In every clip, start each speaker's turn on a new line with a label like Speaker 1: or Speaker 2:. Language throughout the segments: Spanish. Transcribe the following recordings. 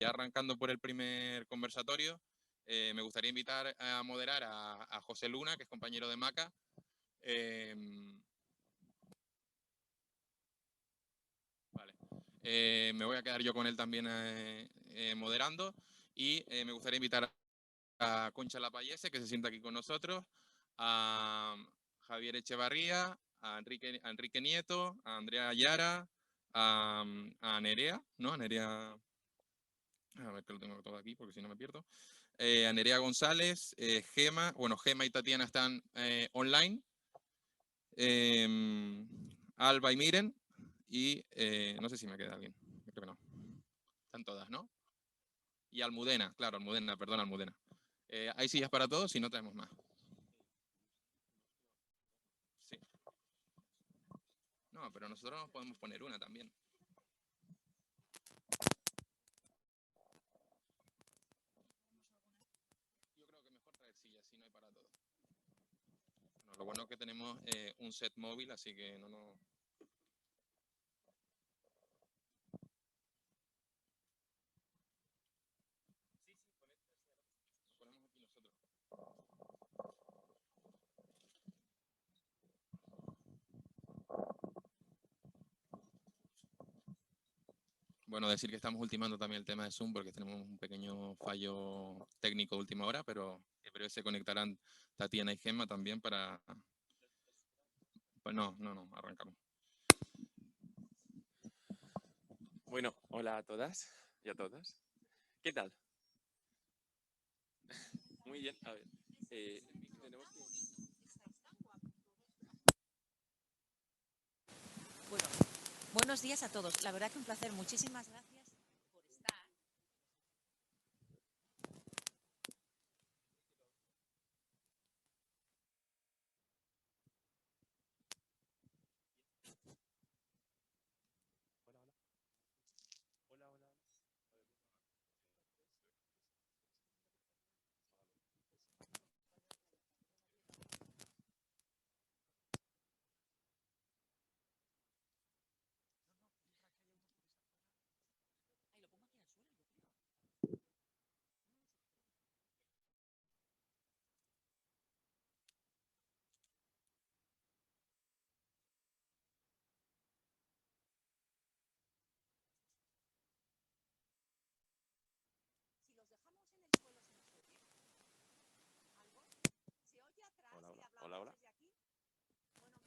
Speaker 1: ya arrancando por el primer conversatorio, me gustaría invitar a moderar a José Luna, que es compañero de Maca. Vale. Me voy a quedar yo con él también moderando, y me gustaría invitar a Concha Lapallese, que se sienta aquí con nosotros, a Javier Echevarría, a Enrique Nieto, a Andrea Ayara, a Nerea, ¿no? A Nerea, a ver que lo tengo todo aquí porque si no me pierdo. A Nerea González, Gema, bueno, Gema y Tatiana están online. Alba y Miren, y no sé si me queda alguien, creo que no. Están todas, ¿no? Y Almudena, claro, Almudena, perdón, Almudena. ¿Hay sillas para todos? Si no, traemos más. Sí. No, pero nosotros nos podemos poner una también. Yo creo que mejor traer sillas, si no hay para todos. Bueno, lo bueno es que tenemos un set móvil, así que no nos... ponemos aquí nosotros. Bueno, decir que estamos ultimando también el tema de Zoom porque tenemos un pequeño fallo técnico de última hora, pero en breve se conectarán Tatiana y Gemma también para... Pues no, arrancamos.
Speaker 2: Bueno, hola a todas y a todos. ¿Qué tal? Muy bien, a ver. Tenemos que...
Speaker 3: Bueno, buenos días a todos. La verdad que un placer. Muchísimas gracias por estar.
Speaker 2: Hola, hola.
Speaker 3: Ahí lo pongo aquí al suelo, yo creo. Si los dejamos en el suelo, ¿se nos oye? ¿Algo? ¿Se oye atrás
Speaker 2: Hola,
Speaker 3: si
Speaker 2: hola.
Speaker 3: hablamos
Speaker 2: Hola, hola.
Speaker 3: desde aquí? Bueno,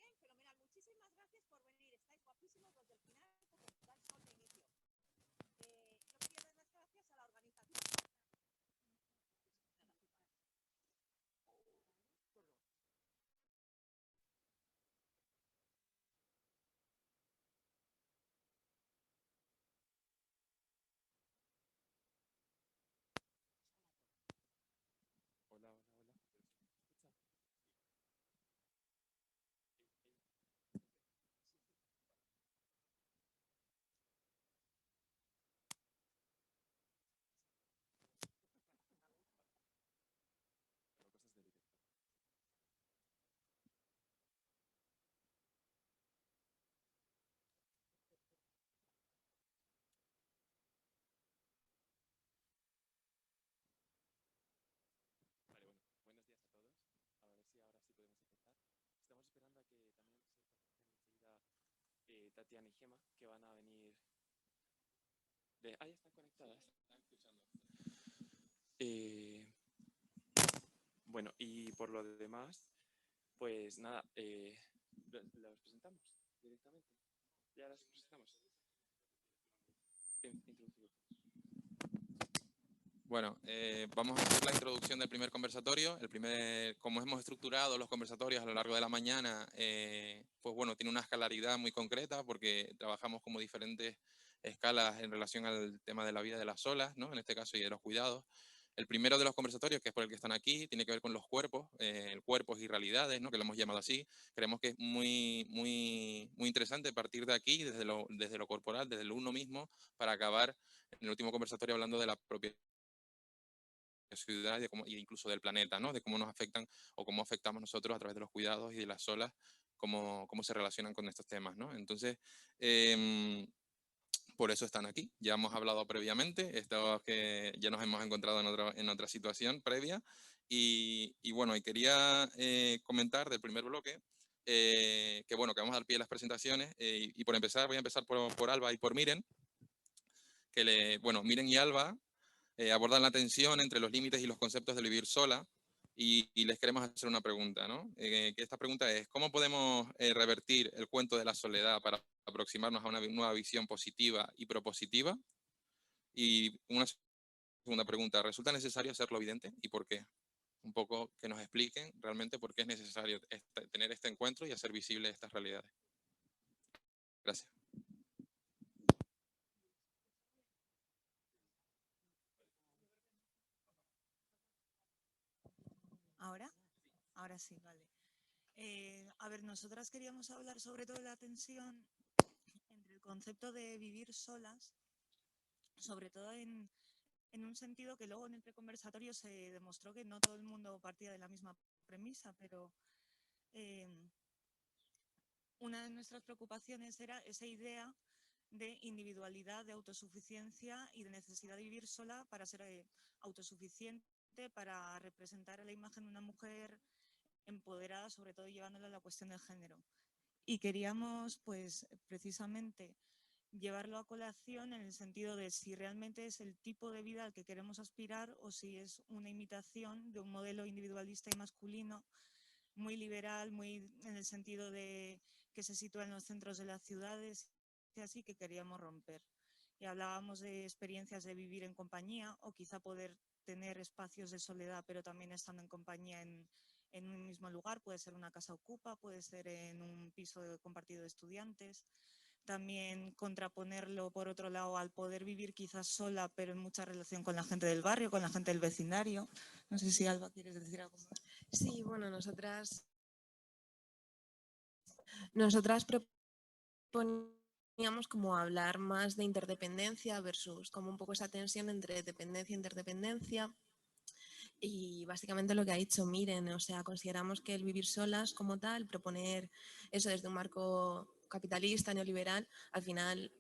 Speaker 3: bien, fenomenal. Muchísimas gracias por venir. Estáis guapísimos los del final porque da el sol de inicio. Yo quería dar las gracias a la organización.
Speaker 2: Hola, hola, hola. Bueno, cosas del directo. Vale, bueno, buenos días a todos. A ver si ahora sí podemos empezar. Estamos esperando a que también se conecten enseguida Tatiana y Gema, que van a venir de... Ah, ya están conectadas. Bueno, y por lo demás, pues nada, ¿las presentamos directamente? ¿Ya las presentamos? Introducido.
Speaker 1: Bueno, vamos a hacer la introducción del primer conversatorio. Como hemos estructurado los conversatorios a lo largo de la mañana, pues bueno, tiene una escalaridad muy concreta porque trabajamos como diferentes escalas en relación al tema de la vida de las olas, ¿no? En este caso, y de los cuidados. El primero de los conversatorios, que es por el que están aquí, tiene que ver con los cuerpos, cuerpos y realidades, ¿no? Que lo hemos llamado así. Creemos que es muy interesante partir de aquí, desde lo corporal, desde lo uno mismo, para acabar en el último conversatorio hablando de la propia ciudad y incluso del planeta, ¿no? De cómo nos afectan o cómo afectamos nosotros a través de los cuidados y de las olas, cómo se relacionan con estos temas, ¿no? Entonces, por eso están aquí. Ya hemos hablado previamente, estos que ya nos hemos encontrado en otra situación previa. Y bueno, y quería comentar del primer bloque que bueno, que vamos a dar pie a las presentaciones. Y por empezar, voy a empezar por Alba y por Miren, bueno, Miren y Alba abordan la tensión entre los límites y los conceptos de vivir sola. Y les queremos hacer una pregunta, ¿no? Que esta pregunta es, ¿cómo podemos revertir el cuento de la soledad para aproximarnos a una nueva visión positiva y propositiva? Y una segunda pregunta, ¿resulta necesario hacerlo evidente y por qué? Un poco que nos expliquen realmente por qué es necesario tener este encuentro y hacer visibles estas realidades. Gracias.
Speaker 4: ¿Ahora? Ahora sí, vale. A ver, nosotras queríamos hablar sobre todo de la tensión entre el concepto de vivir solas, sobre todo en un sentido que luego en el preconversatorio se demostró que no todo el mundo partía de la misma premisa, pero una de nuestras preocupaciones era esa idea de individualidad, de autosuficiencia y de necesidad de vivir sola para ser autosuficiente, para representar a la imagen de una mujer empoderada, sobre todo llevándola a la cuestión del género. Y queríamos, pues, precisamente llevarlo a colación en el sentido de si realmente es el tipo de vida al que queremos aspirar o si es una imitación de un modelo individualista y masculino muy liberal, muy en el sentido de que se sitúa en los centros de las ciudades, y así que queríamos romper. Y hablábamos de experiencias de vivir en compañía o quizá poder tener espacios de soledad, pero también estando en compañía en un mismo lugar, puede ser una casa ocupa, puede ser en un piso compartido de estudiantes. También contraponerlo, por otro lado, al poder vivir quizás sola, pero en mucha relación con la gente del barrio, con la gente del vecindario. No sé si Alba quieres decir algo más.
Speaker 5: Sí, bueno, nosotras proponíamos como hablar más de interdependencia versus como un poco esa tensión entre dependencia e interdependencia. Y básicamente lo que ha dicho Miren, o sea, consideramos que el vivir solas como tal, proponer eso desde un marco capitalista, neoliberal, al final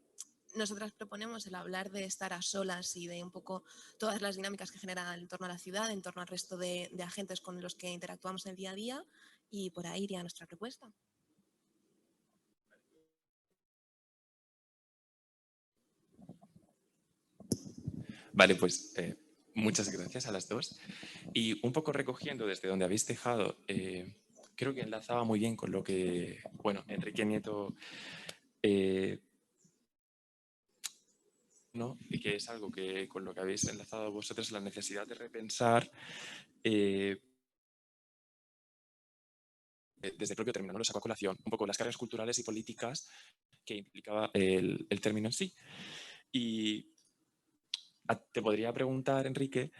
Speaker 5: nosotras proponemos el hablar de estar a solas y de un poco todas las dinámicas que genera en torno a la ciudad, en torno al resto de agentes con los que interactuamos en el día a día, y por ahí iría nuestra propuesta.
Speaker 2: Vale, pues muchas gracias a las dos. Y un poco recogiendo desde donde habéis dejado, creo que enlazaba muy bien con lo que, bueno, Enrique Nieto, ¿no? Y que es algo que con lo que habéis enlazado vosotros, la necesidad de repensar desde el propio término, ¿no? Lo saco a colación, un poco las cargas culturales y políticas que implicaba el término en sí. Y te podría preguntar, Enrique,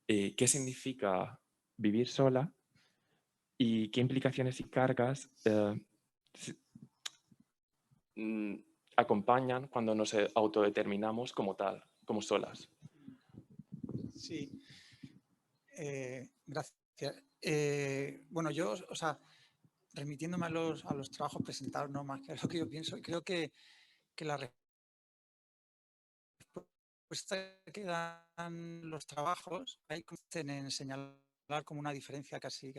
Speaker 2: ¿qué significa vivir sola y qué implicaciones y cargas acompañan cuando nos autodeterminamos como tal, como solas?
Speaker 6: Sí, gracias. Bueno, yo, o sea, remitiéndome a los trabajos presentados, no más que a lo que yo pienso, creo que la respuesta que dan los trabajos ahí consisten en señalar como una diferencia casi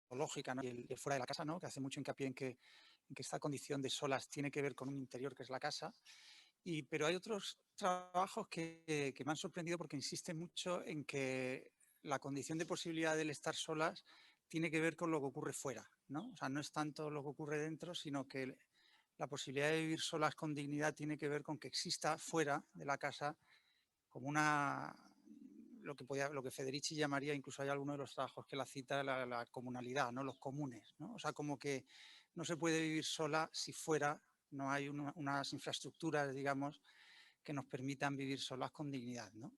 Speaker 6: ontológica, ¿no? Y el fuera de la casa, ¿no? Que hace mucho hincapié en que esta condición de solas tiene que ver con un interior que es la casa. Pero hay otros trabajos que me han sorprendido porque insisten mucho en que la condición de posibilidad del estar solas tiene que ver con lo que ocurre fuera, ¿no? O sea, no es tanto lo que ocurre dentro, sino que la posibilidad de vivir solas con dignidad tiene que ver con que exista fuera de la casa como lo que Federici llamaría, incluso hay algunos de los trabajos que la cita, la comunalidad, ¿no? Los comunes, ¿no? O sea, como que no se puede vivir sola si fuera no hay unas infraestructuras, digamos, que nos permitan vivir solas con dignidad, ¿no?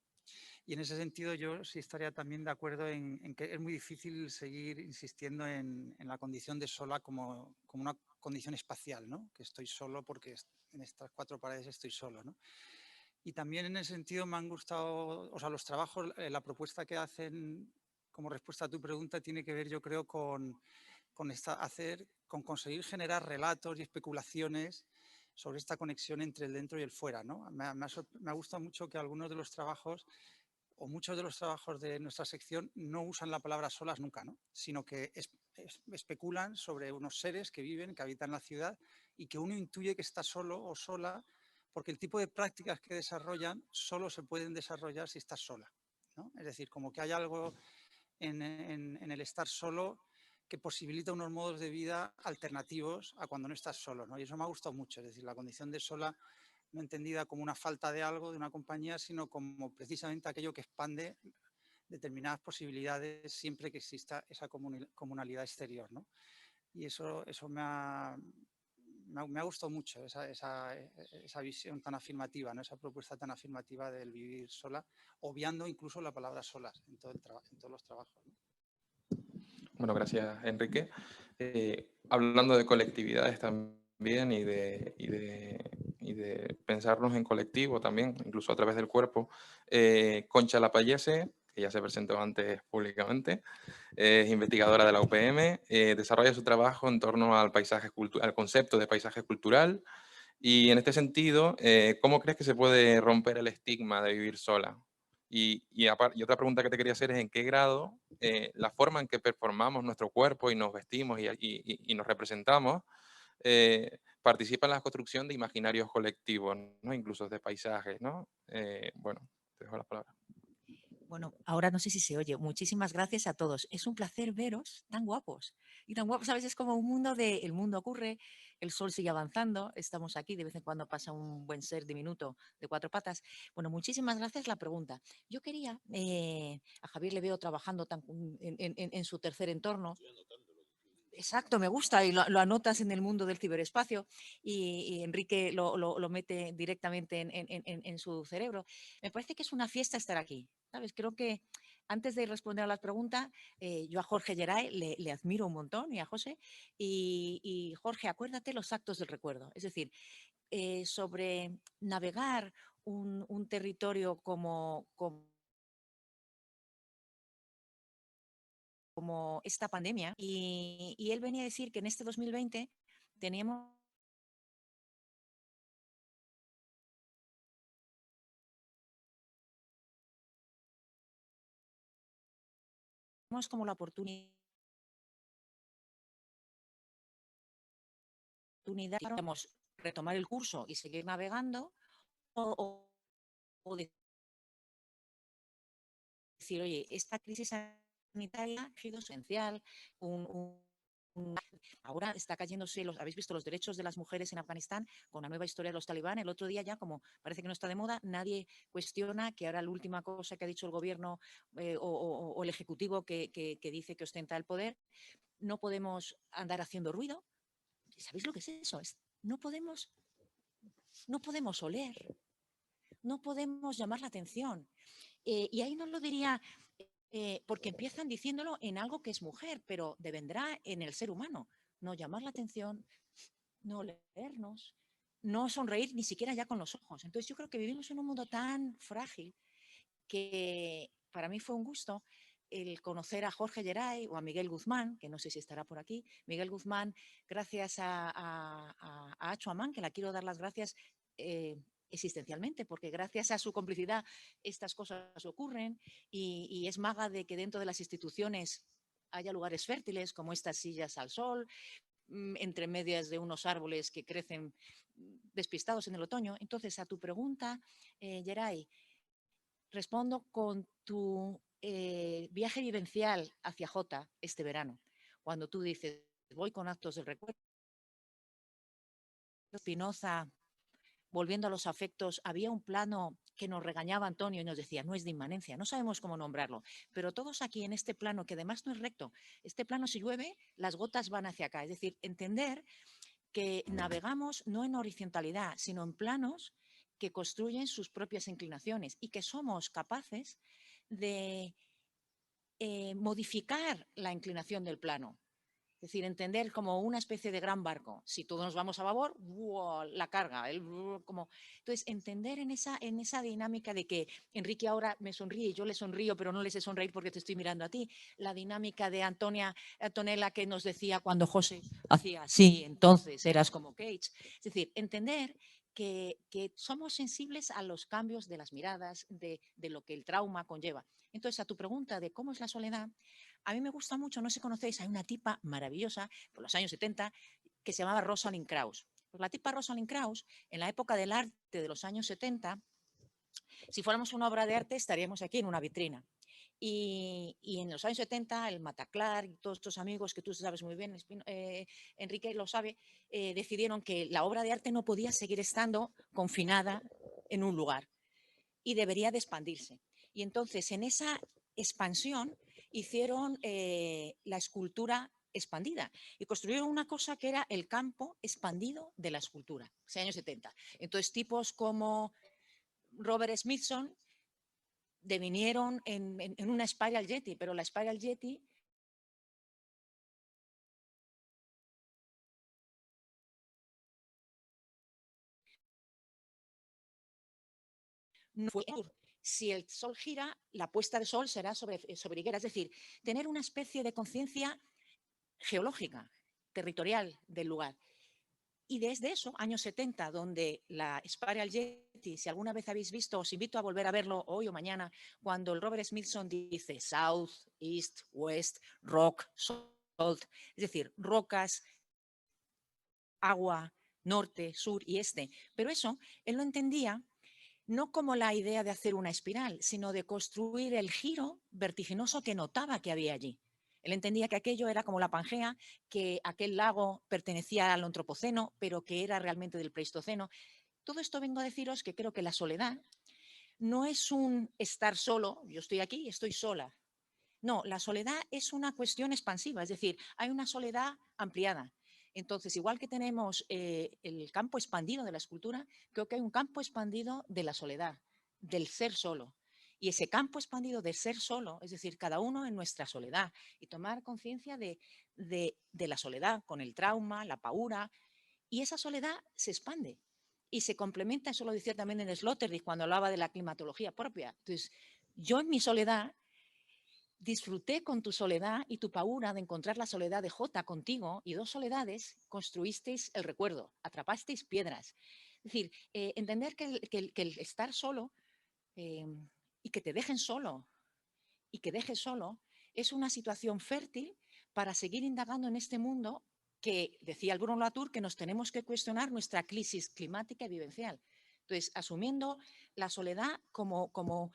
Speaker 6: Y en ese sentido yo sí estaría también de acuerdo en que es muy difícil seguir insistiendo en la condición de sola como una condición espacial, ¿no? Que estoy solo porque en estas cuatro paredes estoy solo, ¿no? Y también en ese sentido me han gustado, o sea, los trabajos, la propuesta que hacen como respuesta a tu pregunta tiene que ver, yo creo, con con conseguir generar relatos y especulaciones sobre esta conexión entre el dentro y el fuera, ¿no? Me ha gustado mucho que algunos de los trabajos, o muchos de los trabajos de nuestra sección, no usan la palabra solas nunca, ¿no? Sino que especulan sobre unos seres que viven, que habitan la ciudad y que uno intuye que está solo o sola, porque el tipo de prácticas que desarrollan solo se pueden desarrollar si estás sola, ¿no? Es decir, como que hay algo en el estar solo que posibilita unos modos de vida alternativos a cuando no estás solo, ¿no? Y eso me ha gustado mucho, es decir, la condición de sola no entendida como una falta de algo, de una compañía, sino como precisamente aquello que expande determinadas posibilidades siempre que exista esa comunalidad exterior, ¿no? Y eso me ha gustado mucho, esa visión tan afirmativa, ¿no? Esa propuesta tan afirmativa del vivir sola, obviando incluso la palabra solas en todos los trabajos, ¿no?
Speaker 1: Bueno, gracias, Enrique. Hablando de colectividades también y de pensarnos en colectivo también, incluso a través del cuerpo, Concha Lapallese, que ya se presentó antes públicamente, es investigadora de la UPM, desarrolla su trabajo en torno al concepto de paisaje cultural. Y en este sentido, ¿cómo crees que se puede romper el estigma de vivir sola? Y otra pregunta que te quería hacer es en qué grado la forma en que performamos nuestro cuerpo y nos vestimos y nos representamos participa en la construcción de imaginarios colectivos, ¿no? Incluso de paisajes, ¿no? Bueno, te dejo la palabra.
Speaker 7: Bueno, ahora no sé si se oye. Muchísimas gracias a todos. Es un placer veros tan guapos. Y tan guapos, ¿sabes? Es como un mundo el mundo ocurre, el sol sigue avanzando, estamos aquí, de vez en cuando pasa un buen ser diminuto de 4 patas. Bueno, muchísimas gracias la pregunta. Yo quería, a Javier le veo trabajando en su tercer entorno. Exacto, me gusta y lo anotas en el mundo del ciberespacio y Enrique lo mete directamente en su cerebro. Me parece que es una fiesta estar aquí, ¿sabes? Creo que antes de responder a las preguntas, yo a Jorge Geray le admiro un montón y a José. Y Jorge, acuérdate los actos del recuerdo. Es decir, sobre navegar un territorio como esta pandemia y él venía a decir que en este 2020 teníamos como la oportunidad digamos, retomar el curso y seguir navegando o decir, oye, esta crisis sanitaria ha sido esencial, ahora está cayéndose, habéis visto los derechos de las mujeres en Afganistán con la nueva historia de los talibán. El otro día ya, como parece que no está de moda, nadie cuestiona que ahora la última cosa que ha dicho el gobierno o el ejecutivo que dice que ostenta el poder, no podemos andar haciendo ruido. ¿Sabéis lo que es eso? No podemos oler, no podemos llamar la atención. Y ahí no lo diría porque empiezan diciéndolo en algo que es mujer, pero devendrá en el ser humano. No llamar la atención, no leernos, no sonreír ni siquiera ya con los ojos. Entonces yo creo que vivimos en un mundo tan frágil que para mí fue un gusto el conocer a Jorge Geray o a Miguel Guzmán, que no sé si estará por aquí. Miguel Guzmán, gracias a Acho Amán, que la quiero dar las gracias existencialmente, porque gracias a su complicidad estas cosas ocurren y es maga de que dentro de las instituciones haya lugares fértiles como estas sillas al sol, entre medias de unos árboles que crecen despistados en el otoño. Entonces, a tu pregunta, Geray, respondo con tu viaje vivencial hacia Jota este verano, cuando tú dices, voy con actos del recuerdo. Spinoza, volviendo a los afectos, había un plano que nos regañaba Antonio y nos decía, no es de inmanencia, no sabemos cómo nombrarlo, pero todos aquí en este plano, que además no es recto, este plano si llueve, las gotas van hacia acá. Es decir, entender que navegamos no en horizontalidad, sino en planos que construyen sus propias inclinaciones y que somos capaces de modificar la inclinación del plano. Es decir, entender como una especie de gran barco. Si todos nos vamos a babor, ¡buah!, la carga. Entonces, entender en esa dinámica de que Enrique ahora me sonríe y yo le sonrío, pero no le sé sonreír porque te estoy mirando a ti. La dinámica de Antonella que nos decía cuando José hacía así, entonces eras como Cage. Es decir, entender que somos sensibles a los cambios de las miradas, de lo que el trauma conlleva. Entonces, a tu pregunta de cómo es la soledad, a mí me gusta mucho, no sé si conocéis, hay una tipa maravillosa por los años 70 que se llamaba Rosalind Krauss. Pues la tipa Rosalind Krauss, en la época del arte de los años 70, si fuéramos una obra de arte estaríamos aquí en una vitrina. Y en los años 70, el Mataclar y todos estos amigos que tú sabes muy bien, Enrique lo sabe, decidieron que la obra de arte no podía seguir estando confinada en un lugar y debería de expandirse. Y entonces, en esa expansión, hicieron la escultura expandida y construyeron una cosa que era el campo expandido de la escultura, en los años 70. Entonces, tipos como Robert Smithson devinieron en una Spiral Jetty, pero la Spiral Jetty no fue. Si el sol gira, la puesta de sol será sobre higuera. Es decir, tener una especie de conciencia geológica, territorial del lugar. Y desde eso, años 70, donde la Spiral Jetty, si alguna vez habéis visto, os invito a volver a verlo hoy o mañana, cuando el Robert Smithson dice South, East, West, Rock, Salt, es decir, rocas, agua, norte, sur y este. Pero eso, él lo entendía no como la idea de hacer una espiral, sino de construir el giro vertiginoso que notaba que había allí. Él entendía que aquello era como la Pangea, que aquel lago pertenecía al Antropoceno, pero que era realmente del Pleistoceno. Todo esto vengo a deciros que creo que la soledad no es un estar solo, yo estoy aquí y estoy sola. No, la soledad es una cuestión expansiva, es decir, hay una soledad ampliada. Entonces, igual que tenemos el campo expandido de la escultura, creo que hay un campo expandido de la soledad, del ser solo. Y ese campo expandido del ser solo, es decir, cada uno en nuestra soledad, y tomar conciencia de la soledad con el trauma, la paura, y esa soledad se expande y se complementa, eso lo decía también en Sloterdijk cuando hablaba de la climatología propia. Entonces, yo en mi soledad disfruté con tu soledad y tu paura de encontrar la soledad de Jota contigo, y dos soledades construisteis el recuerdo, atrapasteis piedras. Es decir, entender que el estar solo y que te dejen solo y que dejes solo es una situación fértil para seguir indagando en este mundo que, decía el Bruno Latour, que nos tenemos que cuestionar nuestra crisis climática y vivencial. Entonces, asumiendo la soledad como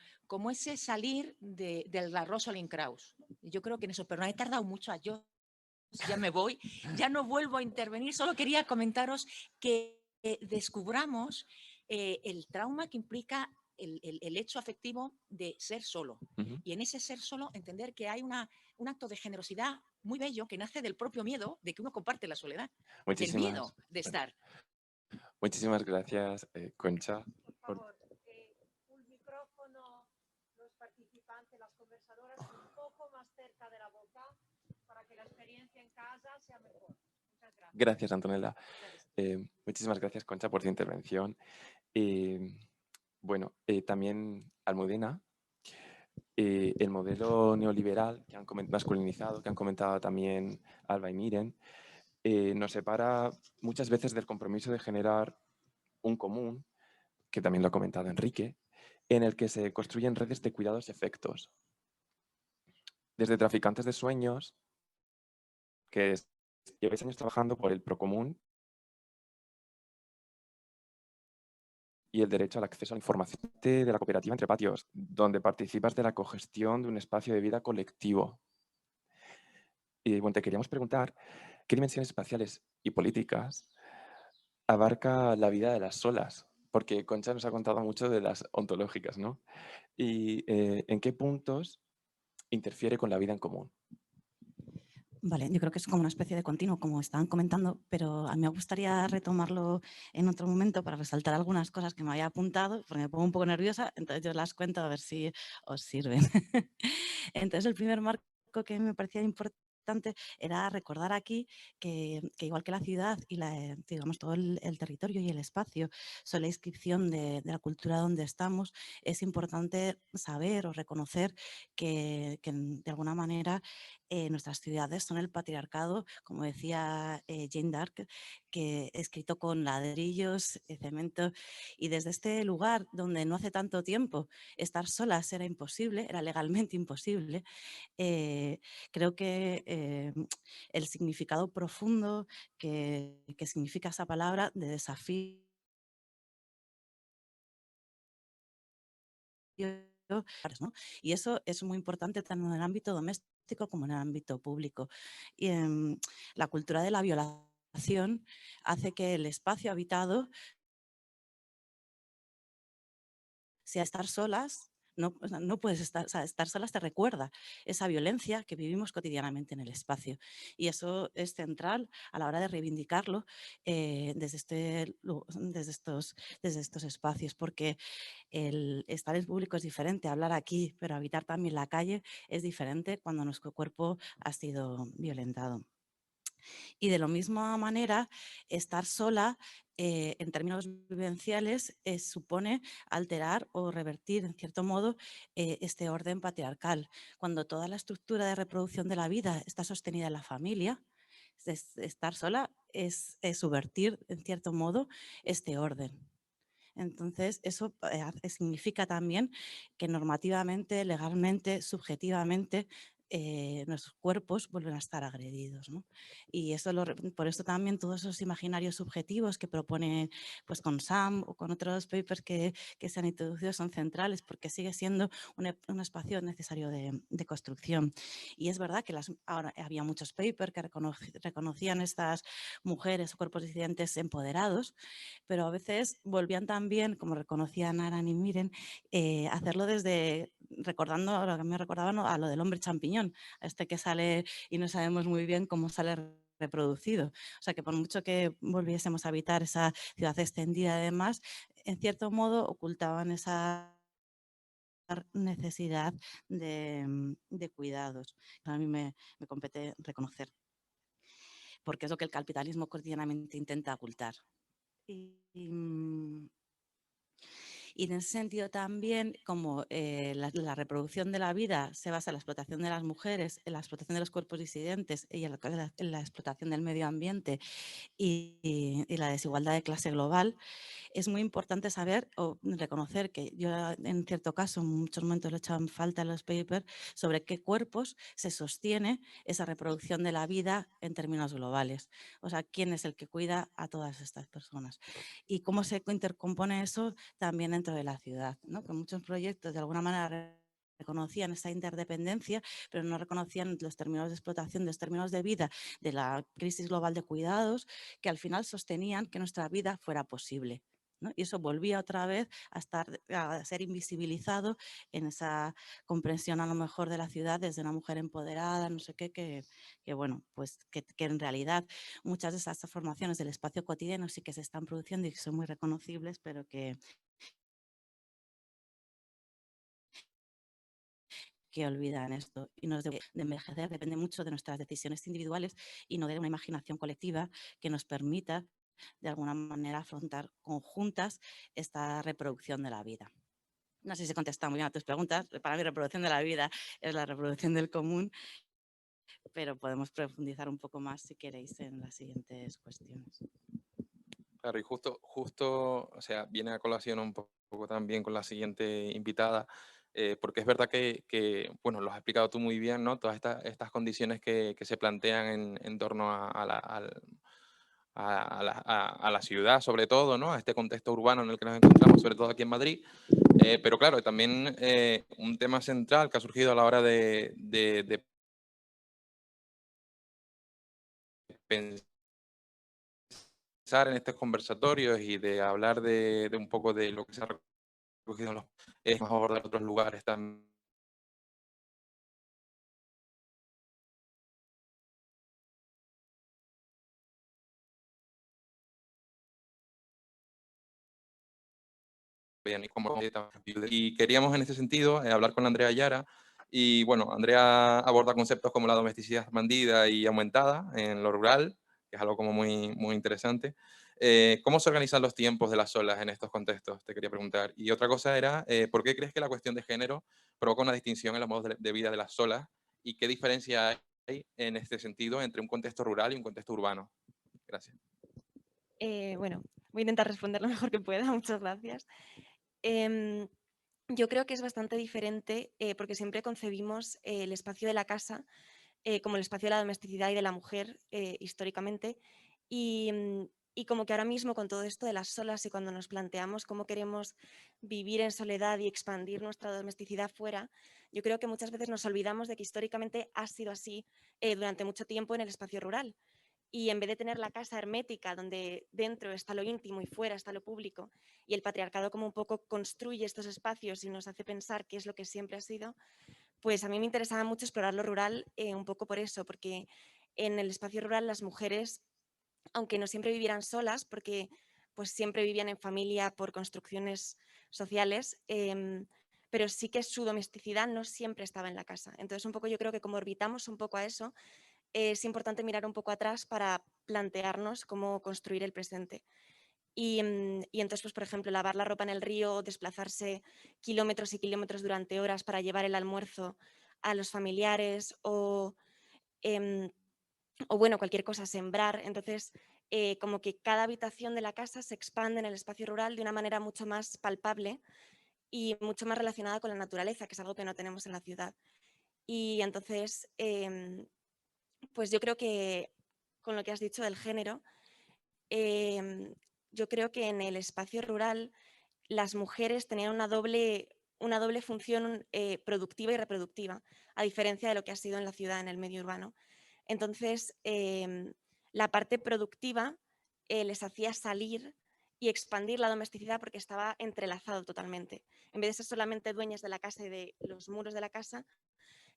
Speaker 7: ese salir de la Rosalind Krauss. Yo creo que en eso, pero no he tardado mucho. Yo ya me voy, ya no vuelvo a intervenir. Solo quería comentaros que descubramos el trauma que implica el hecho afectivo de ser solo. Y en ese ser solo entender que hay un acto de generosidad muy bello que nace del propio miedo de que uno comparte la soledad, del miedo de estar.
Speaker 2: Muchísimas gracias, Concha.
Speaker 3: Por favor, un micrófono, los participantes, las conversadoras, un poco más cerca de la boca para que la experiencia en casa sea mejor. Muchas gracias.
Speaker 2: Gracias, Antonella. Muchísimas gracias, Concha, por tu intervención. Bueno, también Almudena, el modelo neoliberal que han masculinizado, que han comentado también Alba y Miren, nos separa muchas veces del compromiso de generar un común, que también lo ha comentado Enrique, en el que se construyen redes de cuidados y efectos. Desde traficantes de sueños, que lleváis años trabajando por el procomún y el derecho al acceso a la información de la cooperativa Entre Patios, donde participas de la cogestión de un espacio de vida colectivo. Y bueno, te queríamos preguntar qué dimensiones espaciales y políticas abarca la vida de las solas, porque Concha nos ha contado mucho de las ontológicas, ¿no? Y en qué puntos interfiere con la vida en común.
Speaker 8: Vale, yo creo que es como una especie de continuo, como estaban comentando, pero a mí me gustaría retomarlo en otro momento para resaltar algunas cosas que me había apuntado, porque me pongo un poco nerviosa, entonces yo las cuento a ver si os sirven. Entonces, el primer marco que me parecía importante importante era recordar aquí que igual que la ciudad y digamos, todo el territorio y el espacio son la inscripción de la cultura donde estamos, es importante saber o reconocer que de alguna manera nuestras ciudades son el patriarcado, como decía Jane Dark, que escrito con ladrillos, cemento, y desde este lugar donde no hace tanto tiempo estar solas era imposible, era legalmente imposible, creo que el significado profundo que significa esa palabra de desafío, ¿no? Y eso es muy importante tanto en el ámbito doméstico como en el ámbito público. Y, la cultura de la violación hace que el espacio habitado sea estar solas. No, o sea, no puedes estar, o sea, estar solas te recuerda esa violencia que vivimos cotidianamente en el espacio. Y eso es central a la hora de reivindicarlo desde estos espacios, porque el estar en público es diferente, hablar aquí, pero habitar también la calle es diferente cuando nuestro cuerpo ha sido violentado. Y de la misma manera, estar sola en términos vivenciales supone alterar o revertir, en cierto modo, este orden patriarcal. Cuando toda la estructura de reproducción de la vida está sostenida en la familia, estar sola es subvertir, en cierto modo, este orden. Entonces, eso significa también que normativamente, legalmente, subjetivamente, nuestros cuerpos vuelven a estar agredidos, ¿no? Y eso por eso también todos esos imaginarios subjetivos que propone pues, con Sam o con otros papers que se han introducido son centrales, porque sigue siendo un espacio necesario de construcción. Y es verdad que ahora había muchos papers que reconocían estas mujeres o cuerpos disidentes empoderados, pero a veces volvían también, como reconocían Aran y Miren, hacerlo desde, recordando lo que me recordaban a lo del hombre champiñón, a este que sale y no sabemos muy bien cómo sale reproducido. O sea que por mucho que volviésemos a habitar esa ciudad extendida además, en cierto modo ocultaban esa necesidad de cuidados. A mí me compete reconocer, porque es lo que el capitalismo cotidianamente intenta ocultar. Y en ese sentido también, como la reproducción de la vida se basa en la explotación de las mujeres, en la explotación de los cuerpos disidentes y en la explotación del medio ambiente y la desigualdad de clase global, es muy importante saber o reconocer que yo en cierto caso en muchos momentos lo he echado en falta en los papers sobre qué cuerpos se sostiene esa reproducción de la vida en términos globales. O sea, quién es el que cuida a todas estas personas y cómo se intercompone eso también dentro de la ciudad, ¿no? Que muchos proyectos de alguna manera reconocían esa interdependencia, pero no reconocían los términos de explotación, los términos de vida de la crisis global de cuidados, que al final sostenían que nuestra vida fuera posible, ¿no? Y eso volvía otra vez a ser invisibilizado en esa comprensión a lo mejor de la ciudad desde una mujer empoderada, no sé qué, que bueno, pues que en realidad muchas de esas transformaciones del espacio cotidiano sí que se están produciendo y que son muy reconocibles, pero que olvidan esto y de envejecer depende mucho de nuestras decisiones individuales y no de una imaginación colectiva que nos permita de alguna manera afrontar conjuntas esta reproducción de la vida. No sé si he contestado muy bien a tus preguntas. Para mí, reproducción de la vida es la reproducción del común, pero podemos profundizar un poco más si queréis en las siguientes cuestiones.
Speaker 1: Claro, y justo, o sea, viene a colación un poco también con la siguiente invitada, porque es verdad bueno, lo has explicado tú muy bien, ¿no? Todas estas condiciones que se plantean en torno a la ciudad, sobre todo, ¿no? A este contexto urbano en el que nos encontramos, sobre todo aquí en Madrid. Pero claro, también un tema central que ha surgido a la hora de pensar en estos conversatorios y de hablar de un poco de lo que se ha recogido en es más abordar otros lugares también y queríamos en ese sentido hablar con Andrea Yara, Y bueno, Andrea aborda conceptos como la domesticidad expandida y aumentada en lo rural, que es algo como muy interesante. ¿Cómo se organizan los tiempos de las solas en estos contextos? Te quería preguntar. Y otra cosa era, ¿por qué crees que la cuestión de género provoca una distinción en los modos de vida de las solas? ¿Y qué diferencia hay en este sentido entre un contexto rural y un contexto urbano? Gracias.
Speaker 5: Bueno, voy a intentar responder lo mejor que pueda, muchas gracias. Yo creo que es bastante diferente porque siempre concebimos el espacio de la casa como el espacio de la domesticidad y de la mujer históricamente. Y como que ahora mismo con todo esto de las solas y cuando nos planteamos cómo queremos vivir en soledad y expandir nuestra domesticidad fuera, yo creo que muchas veces nos olvidamos de que históricamente ha sido así durante mucho tiempo en el espacio rural. Y en vez de tener la casa hermética, donde dentro está lo íntimo y fuera está lo público, y el patriarcado como un poco construye estos espacios y nos hace pensar qué es lo que siempre ha sido, pues a mí me interesaba mucho explorar lo rural un poco por eso, porque en el espacio rural las mujeres, aunque no siempre vivieran solas, porque pues siempre vivían en familia por construcciones sociales, pero sí que su domesticidad no siempre estaba en la casa. Entonces un poco yo creo que como orbitamos un poco a eso, es importante mirar un poco atrás para plantearnos cómo construir el presente. Y entonces, pues, por ejemplo, lavar la ropa en el río, desplazarse kilómetros y kilómetros durante horas para llevar el almuerzo a los familiares em, o bueno, cualquier cosa, sembrar. Entonces, como que cada habitación de la casa se expande en el espacio rural de una manera mucho más palpable y mucho más relacionada con la naturaleza, que es algo que no tenemos en la ciudad. Y entonces, pues yo creo que con lo que has dicho del género, em, yo creo que en el espacio rural las mujeres tenían una doble función productiva y reproductiva, a diferencia de lo que ha sido en la ciudad, en el medio urbano. Entonces, la parte productiva les hacía salir y expandir la domesticidad porque estaba entrelazado totalmente. En vez de ser solamente dueñas de la casa y de los muros de la casa,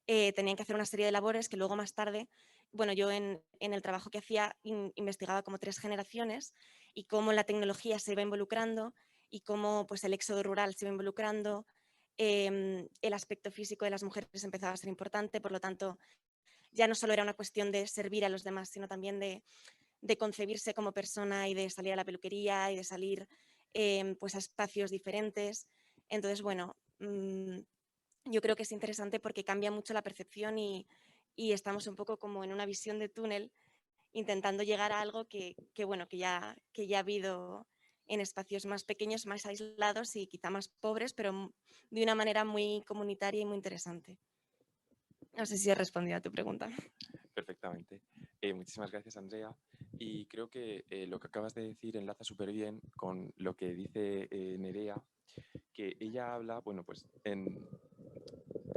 Speaker 5: tenían que hacer una serie de labores que luego más tarde, bueno, yo en el trabajo que hacía investigaba como 3 generaciones y cómo la tecnología se iba involucrando y cómo pues, el éxodo rural se iba involucrando, el aspecto físico de las mujeres empezaba a ser importante, por lo tanto, ya no solo era una cuestión de servir a los demás, sino también de concebirse como persona y de salir a la peluquería y de salir pues, a espacios diferentes. Entonces, bueno, yo creo que es interesante porque cambia mucho la percepción y estamos un poco como en una visión de túnel intentando llegar a algo bueno, que ya ha habido en espacios más pequeños, más aislados y quizá más pobres, pero de una manera muy comunitaria y muy interesante. No sé si he respondido a tu pregunta.
Speaker 2: Perfectamente. Muchísimas gracias, Andrea. Y creo que lo que acabas de decir enlaza súper bien con lo que dice Nerea, que ella habla, bueno, pues en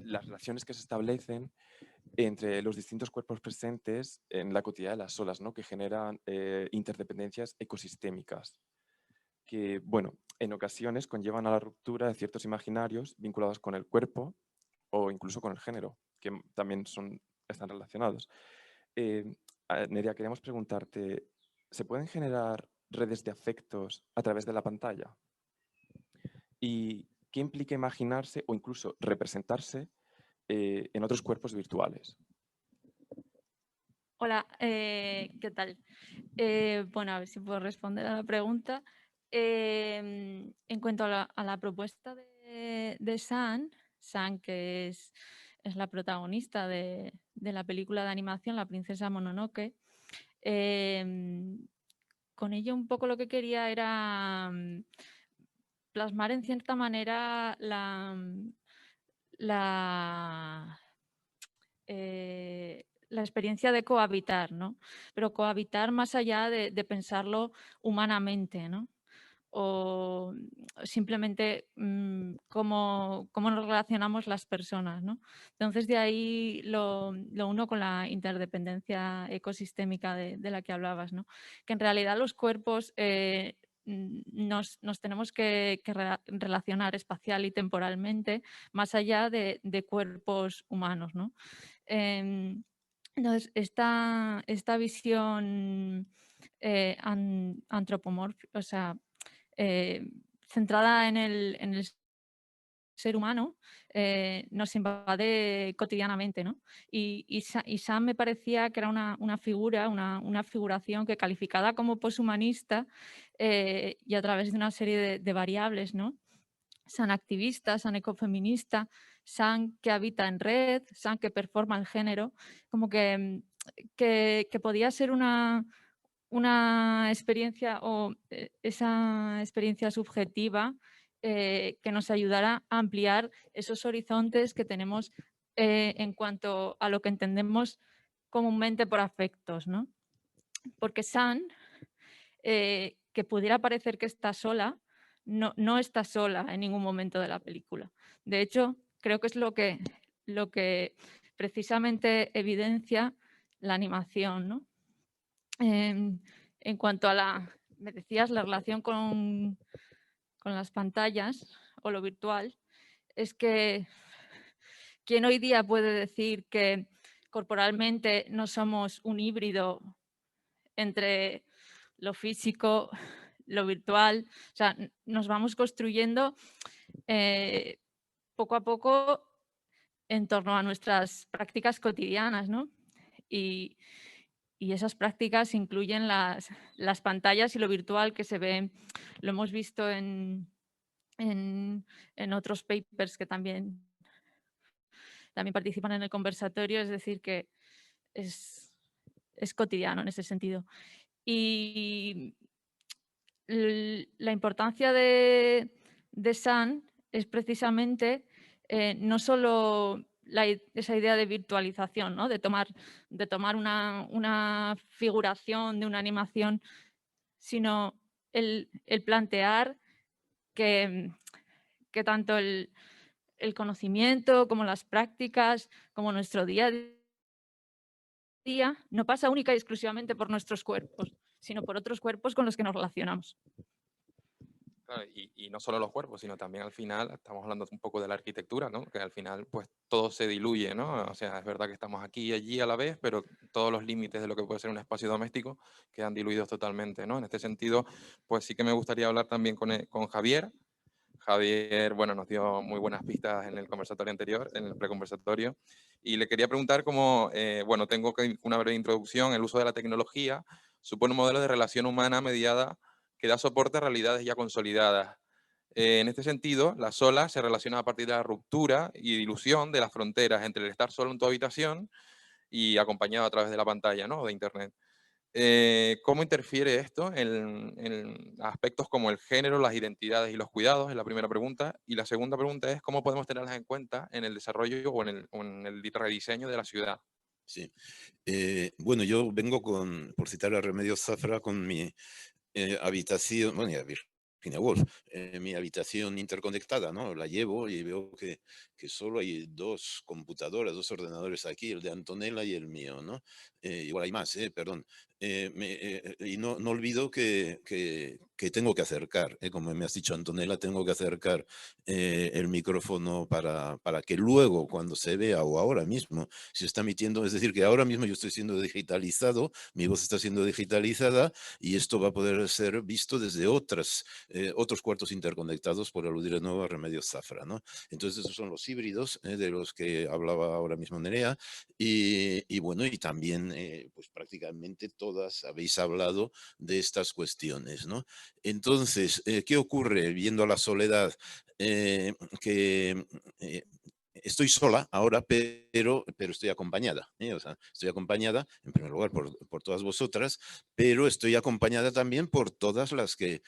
Speaker 2: las relaciones que se establecen entre los distintos cuerpos presentes en la cotidiana de las solas, ¿no? Que generan interdependencias ecosistémicas, que, bueno, en ocasiones conllevan a la ruptura de ciertos imaginarios vinculados con el cuerpo o incluso con el género, que también están relacionados. Nerea, queríamos preguntarte, ¿se pueden generar redes de afectos a través de la pantalla? ¿Y qué implica imaginarse o incluso representarse en otros cuerpos virtuales?
Speaker 9: Hola, ¿qué tal? Bueno, a ver si puedo responder a la pregunta. En cuanto a la propuesta de San, que es la protagonista de la película de animación La princesa Mononoke, con ella un poco lo que quería era plasmar en cierta manera la experiencia de cohabitar, ¿no? Pero cohabitar más allá de pensarlo humanamente, ¿no? O simplemente cómo nos relacionamos las personas, ¿no? Entonces de ahí lo uno con la interdependencia ecosistémica de la que hablabas, ¿no? Que en realidad los cuerpos nos tenemos que relacionar espacial y temporalmente más allá de cuerpos humanos, ¿no? Entonces, esta visión antropomórfica, o sea, centrada en el ser humano nos invade cotidianamente, ¿no? Y Sam me parecía que era una figura, una figuración que calificada como poshumanista y a través de una serie de variables, ¿no? San activista, San ecofeminista, San que habita en red, San que performa el género, como que podía ser una experiencia o esa experiencia subjetiva que nos ayudara a ampliar esos horizontes que tenemos en cuanto a lo que entendemos comúnmente por afectos, ¿no? Porque San, que pudiera parecer que está sola, no está sola en ningún momento de la película. De hecho, creo que es lo que precisamente evidencia la animación, ¿no? En cuanto a me decías, la relación con las pantallas o lo virtual, es que ¿quién hoy día puede decir que corporalmente no somos un híbrido entre lo físico, lo virtual? O sea, nos vamos construyendo poco a poco en torno a nuestras prácticas cotidianas, ¿no? Y esas prácticas incluyen las pantallas y lo virtual que se ve, lo hemos visto en otros papers que también participan en el conversatorio, es decir, que es cotidiano en ese sentido. Y la importancia de San es precisamente no solo esa idea de virtualización, ¿no? de tomar una figuración de una animación, sino el plantear que tanto el conocimiento como las prácticas, como nuestro día a día, no pasa única y exclusivamente por nuestros cuerpos, sino por otros cuerpos con los que nos relacionamos.
Speaker 1: Claro, y no solo los cuerpos, sino también al final, estamos hablando un poco de la arquitectura, ¿no? Que al final pues todo se diluye, ¿no? O sea, es verdad que estamos aquí y allí a la vez, pero todos los límites de lo que puede ser un espacio doméstico quedan diluidos totalmente, ¿no? En este sentido, pues sí que me gustaría hablar también con Javier. Javier, bueno, nos dio muy buenas pistas en el conversatorio anterior, en el preconversatorio, y le quería preguntar cómo, bueno, tengo una breve introducción, el uso de la tecnología supone un modelo de relación humana mediada que da soporte a realidades ya consolidadas. En este sentido, la sola se relaciona a partir de la ruptura y dilución de las fronteras entre el estar solo en tu habitación y acompañado a través de la pantalla, ¿no? O de internet. ¿Cómo interfiere esto en aspectos como el género, las identidades y los cuidados? Es la primera pregunta. Y la segunda pregunta es, ¿cómo podemos tenerlas en cuenta en el desarrollo o en el rediseño de la ciudad?
Speaker 10: Sí. Bueno, yo vengo por citar a Remedios Zafra, con mi habitación, bueno, y a Virginia Woolf, mi habitación interconectada, ¿no? La llevo y veo que solo hay dos computadoras, dos ordenadores aquí, el de Antonella y el mío, ¿no? Igual hay más, perdón. Y no olvido que tengo que acercar, como me has dicho, Antonella, tengo que acercar el micrófono para que luego, cuando se vea, o ahora mismo, se está emitiendo, es decir, que ahora mismo yo estoy siendo digitalizado, mi voz está siendo digitalizada, y esto va a poder ser visto desde otros cuartos interconectados, por aludir de nuevo a Remedios Zafra, ¿no? Entonces, esos son los híbridos de los que hablaba ahora mismo Nerea, y bueno, y también, pues prácticamente todas habéis hablado de estas cuestiones, ¿no? Entonces, ¿qué ocurre viendo la soledad? Que estoy sola ahora, pero estoy acompañada. O sea, estoy acompañada, en primer lugar, por todas vosotras, pero estoy acompañada también por todas las que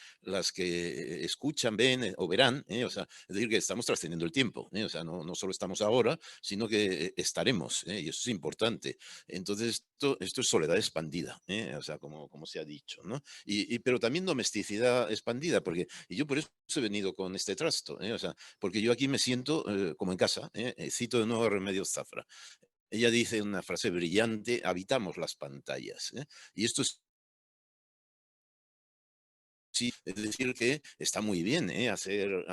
Speaker 10: escuchan, ven o verán. O sea, es decir, que estamos trascendiendo el tiempo. O sea, no solo estamos ahora, sino que estaremos, y eso es importante. Entonces, esto es soledad expandida, o sea, como se ha dicho, ¿no? Pero también domesticidad expandida, porque y yo por eso he venido con este trasto, o sea, porque yo aquí me siento como en casa. Cito de nuevo a Remedios Zafra. Ella dice una frase brillante: habitamos las pantallas. Y esto es Es decir, que está muy bien hacer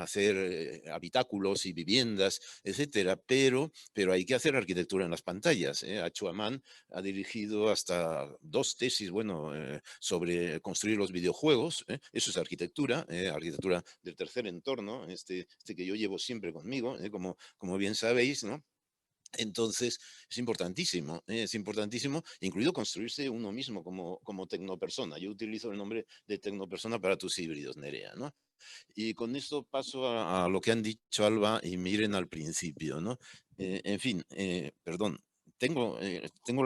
Speaker 10: habitáculos y viviendas, etcétera, pero hay que hacer arquitectura en las pantallas. Achuaman ha dirigido hasta 2 tesis, bueno, sobre construir los videojuegos. Eso es arquitectura, arquitectura del tercer entorno, este que yo llevo siempre conmigo, como bien sabéis, ¿no? Entonces, es importantísimo, incluido construirse uno mismo como tecnopersona. Yo utilizo el nombre de tecnopersona para tus híbridos, Nerea, ¿no? Y con esto paso a lo que han dicho Alba y Miren al principio, ¿no? En fin, perdón, tengo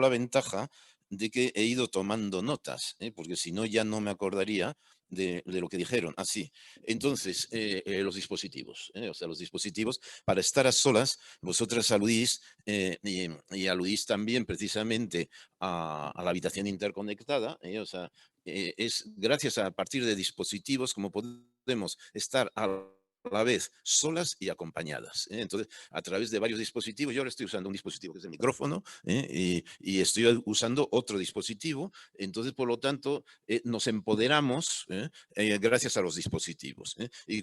Speaker 10: la ventaja de que he ido tomando notas, porque si no ya no me acordaría de lo que dijeron. Así. Entonces, los dispositivos, o sea, los dispositivos para estar a solas, vosotras aludís y aludís también precisamente a la habitación interconectada, o sea, es gracias a partir de dispositivos como podemos estar a la vez solas y acompañadas. Entonces, a través de varios dispositivos, yo ahora estoy usando un dispositivo que es el micrófono y estoy usando otro dispositivo. Entonces, por lo tanto, nos empoderamos gracias a los dispositivos. Y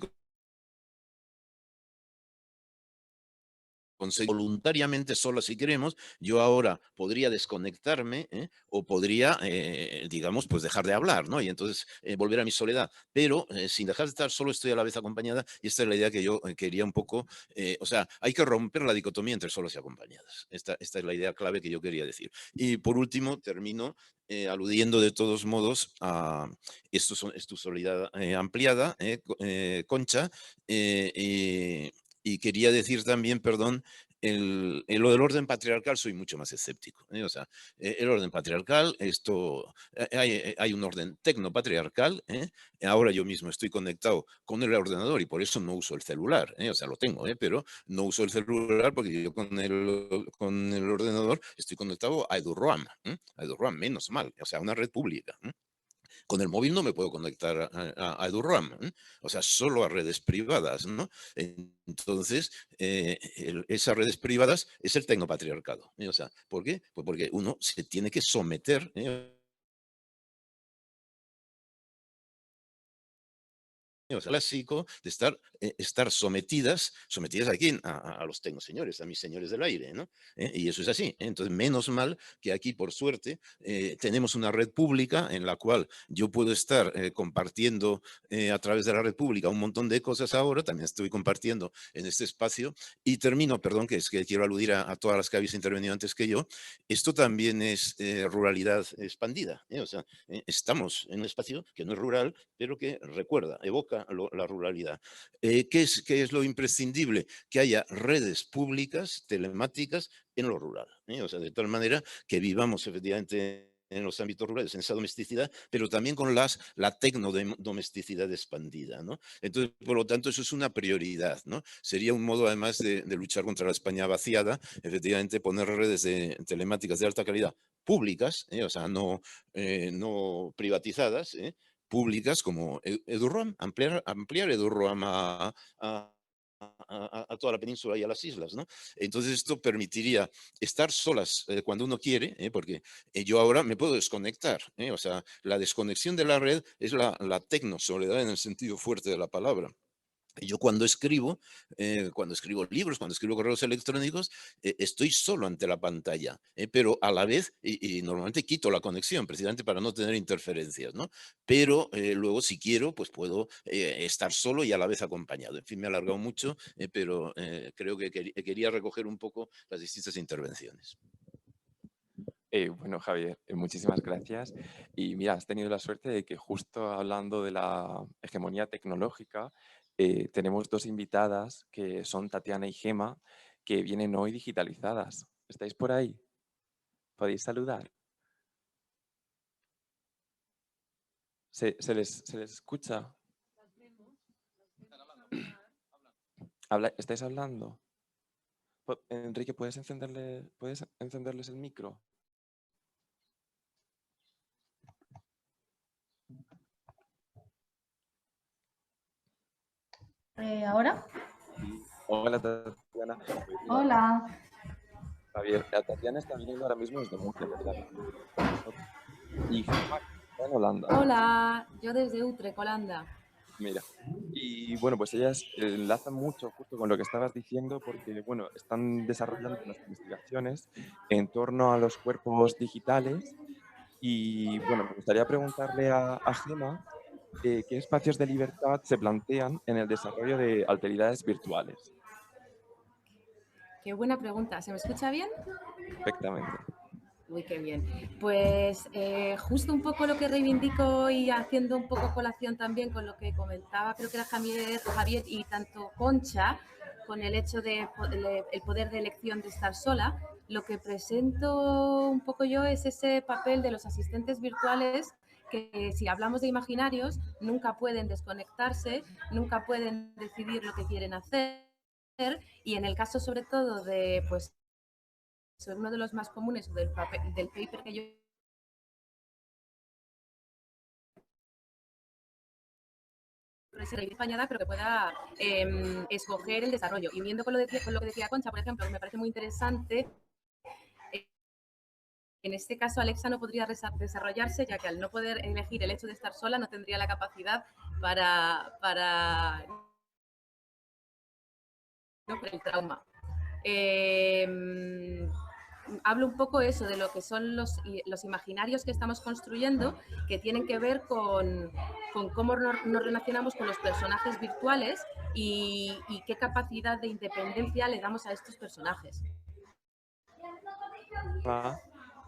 Speaker 10: voluntariamente sola si queremos, yo ahora podría desconectarme o podría, digamos, pues dejar de hablar, ¿no? Y entonces volver a mi soledad. Pero sin dejar de estar solo, estoy a la vez acompañada y esta es la idea que yo quería un poco, o sea, hay que romper la dicotomía entre solos y acompañadas. Esta es la idea clave que yo quería decir. Y por último, termino aludiendo de todos modos a esto es tu soledad ampliada, Concha, y quería decir también, perdón, lo del orden patriarcal soy mucho más escéptico. O sea, el orden patriarcal, hay un orden tecnopatriarcal. Ahora yo mismo estoy conectado con el ordenador y por eso no uso el celular. O sea, lo tengo, pero no uso el celular porque yo con el ordenador estoy conectado a EduRoam. A EduRoam, menos mal. O sea, una red pública. Con el móvil no me puedo conectar a EduRoam, o sea, solo a redes privadas, ¿no? Entonces, esas redes privadas es el tecnopatriarcado. O sea, ¿por qué? Pues porque uno se tiene que someter clásico de estar sometidas aquí a los tecnoseñores, a mis señores del aire, ¿no? Y eso es así. Entonces, menos mal que aquí, por suerte, tenemos una red pública en la cual yo puedo estar compartiendo a través de la red pública un montón de cosas ahora, también estoy compartiendo en este espacio y termino, perdón, que es que quiero aludir a todas las que habéis intervenido antes que yo, esto también es ruralidad expandida, o sea, estamos en un espacio que no es rural, pero que recuerda, evoca la ruralidad. ¿Qué es lo imprescindible? Que haya redes públicas, telemáticas, en lo rural. O sea, de tal manera que vivamos efectivamente en los ámbitos rurales, en esa domesticidad, pero también con la tecnodomesticidad expandida, ¿no? Entonces, por lo tanto, eso es una prioridad, ¿no? Sería un modo, además, de luchar contra la España vaciada, efectivamente, poner redes telemáticas de alta calidad públicas, o sea, no privatizadas, públicas como EduRoam, ampliar EduRoam a toda la península y a las islas, ¿no? Entonces esto permitiría estar solas cuando uno quiere, porque yo ahora me puedo desconectar, o sea, la desconexión de la red es la tecnosoledad en el sentido fuerte de la palabra. Yo cuando escribo libros, cuando escribo correos electrónicos, estoy solo ante la pantalla, pero a la vez, y normalmente quito la conexión precisamente para no tener interferencias, ¿no? Pero luego si quiero, pues puedo estar solo y a la vez acompañado. En fin, me he alargado mucho, pero creo que quería recoger un poco las distintas intervenciones.
Speaker 2: Bueno, Javier, muchísimas gracias. Y mira, has tenido la suerte de que justo hablando de la hegemonía tecnológica, tenemos 2 invitadas que son Tatiana y Gema, que vienen hoy digitalizadas. ¿Estáis por ahí? ¿Podéis saludar? ¿Se les escucha? ¿Estáis hablando? Enrique, ¿puedes encenderles el micro?
Speaker 11: ¿Ahora?
Speaker 2: Hola, Tatiana.
Speaker 11: Hola.
Speaker 2: Javier, Tatiana está viniendo ahora mismo desde Murcia. Y Gemma está
Speaker 12: en Holanda.
Speaker 13: Hola, yo desde Utrecht, Holanda.
Speaker 12: Mira, y bueno, pues ellas enlazan mucho justo con lo que estabas diciendo porque, bueno, están desarrollando unas investigaciones en torno a los cuerpos digitales y, bueno, me gustaría preguntarle a Gemma qué espacios de libertad se plantean en el desarrollo de alteridades virtuales.
Speaker 13: Qué buena pregunta. ¿Se me escucha bien?
Speaker 12: Perfectamente.
Speaker 13: Uy, qué bien. Pues justo un poco lo que reivindico y haciendo un poco colación también con lo que comentaba, creo que era Javier y tanto Concha, con el hecho de el poder de elección de estar sola, lo que presento un poco yo es ese papel de los asistentes virtuales que si hablamos de imaginarios, nunca pueden desconectarse, nunca pueden decidir lo que quieren hacer y en el caso sobre todo de, pues, uno de los más comunes del paper que yo española, pero que pueda escoger el desarrollo. Y uniendo con lo que decía Concha, por ejemplo, que me parece muy interesante, en este caso Alexa no podría desarrollarse, ya que al no poder elegir el hecho de estar sola, no tendría la capacidad para el trauma. Hablo un poco eso de lo que son los imaginarios que estamos construyendo, que tienen que ver con cómo nos relacionamos con los personajes virtuales y qué capacidad de independencia le damos a estos personajes.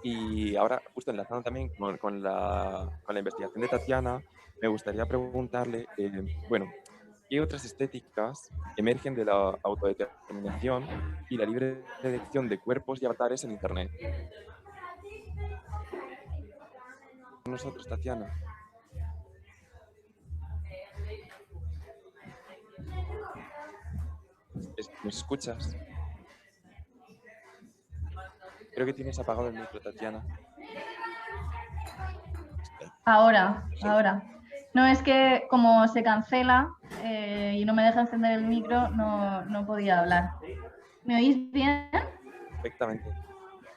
Speaker 12: Y ahora, justo enlazando también con la investigación de Tatiana, me gustaría preguntarle, bueno, ¿qué otras estéticas emergen de la autodeterminación y la libre elección de cuerpos y avatares en Internet? Nosotros, Tatiana. ¿Nos escuchas? Creo que tienes apagado el micro, Tatiana.
Speaker 11: Ahora. No, es que como se cancela y no me deja encender el micro, no podía hablar. ¿Me oís bien?
Speaker 12: Perfectamente.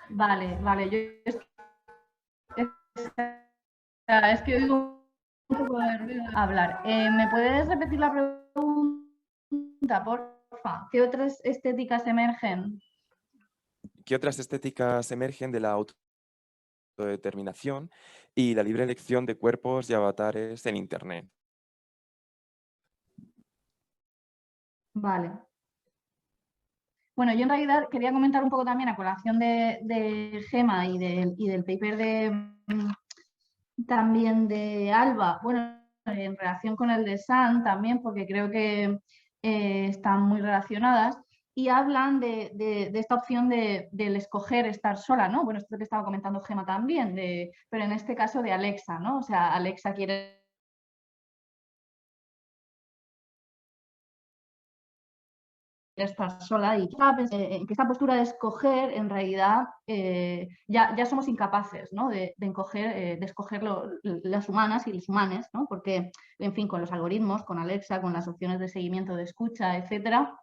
Speaker 11: Vale. Es que oigo un poco de ruido hablar. ¿Me puedes repetir la pregunta, porfa? ¿Qué otras estéticas emergen?
Speaker 12: ¿Qué otras estéticas emergen de la autodeterminación y la libre elección de cuerpos y avatares en Internet?
Speaker 11: Vale. Bueno, yo en realidad quería comentar un poco también a colación de Gemma y del paper también de Alba, bueno, en relación con el de San también, porque creo que están muy relacionadas, y hablan de esta opción del escoger estar sola, ¿no? Bueno, esto que estaba comentando Gemma también, pero en este caso de Alexa, ¿no? O sea, Alexa quiere estar sola y que esta postura de escoger en realidad ya somos incapaces, ¿no? de escoger las humanas y los humanes, ¿no? Porque, en fin, con los algoritmos, con Alexa, con las opciones de seguimiento de escucha, etcétera,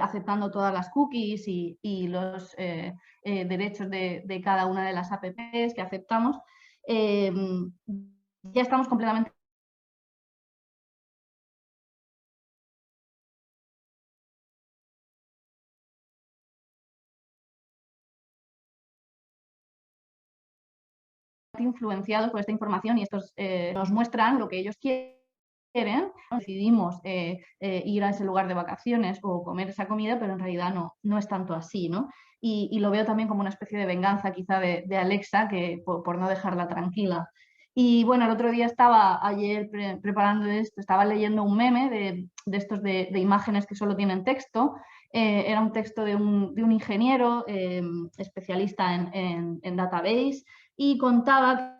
Speaker 11: aceptando todas las cookies y los derechos de cada una de las apps que aceptamos, ya estamos completamente influenciados por esta información y estos nos muestran lo que ellos quieren. Decidimos ir a ese lugar de vacaciones o comer esa comida, pero en realidad no es tanto así, ¿no? Y lo veo también como una especie de venganza quizá de Alexa que por no dejarla tranquila. Y bueno, el otro día ayer preparando esto, estaba leyendo un meme de estos de imágenes que solo tienen texto. Era un texto de un ingeniero especialista en database y contaba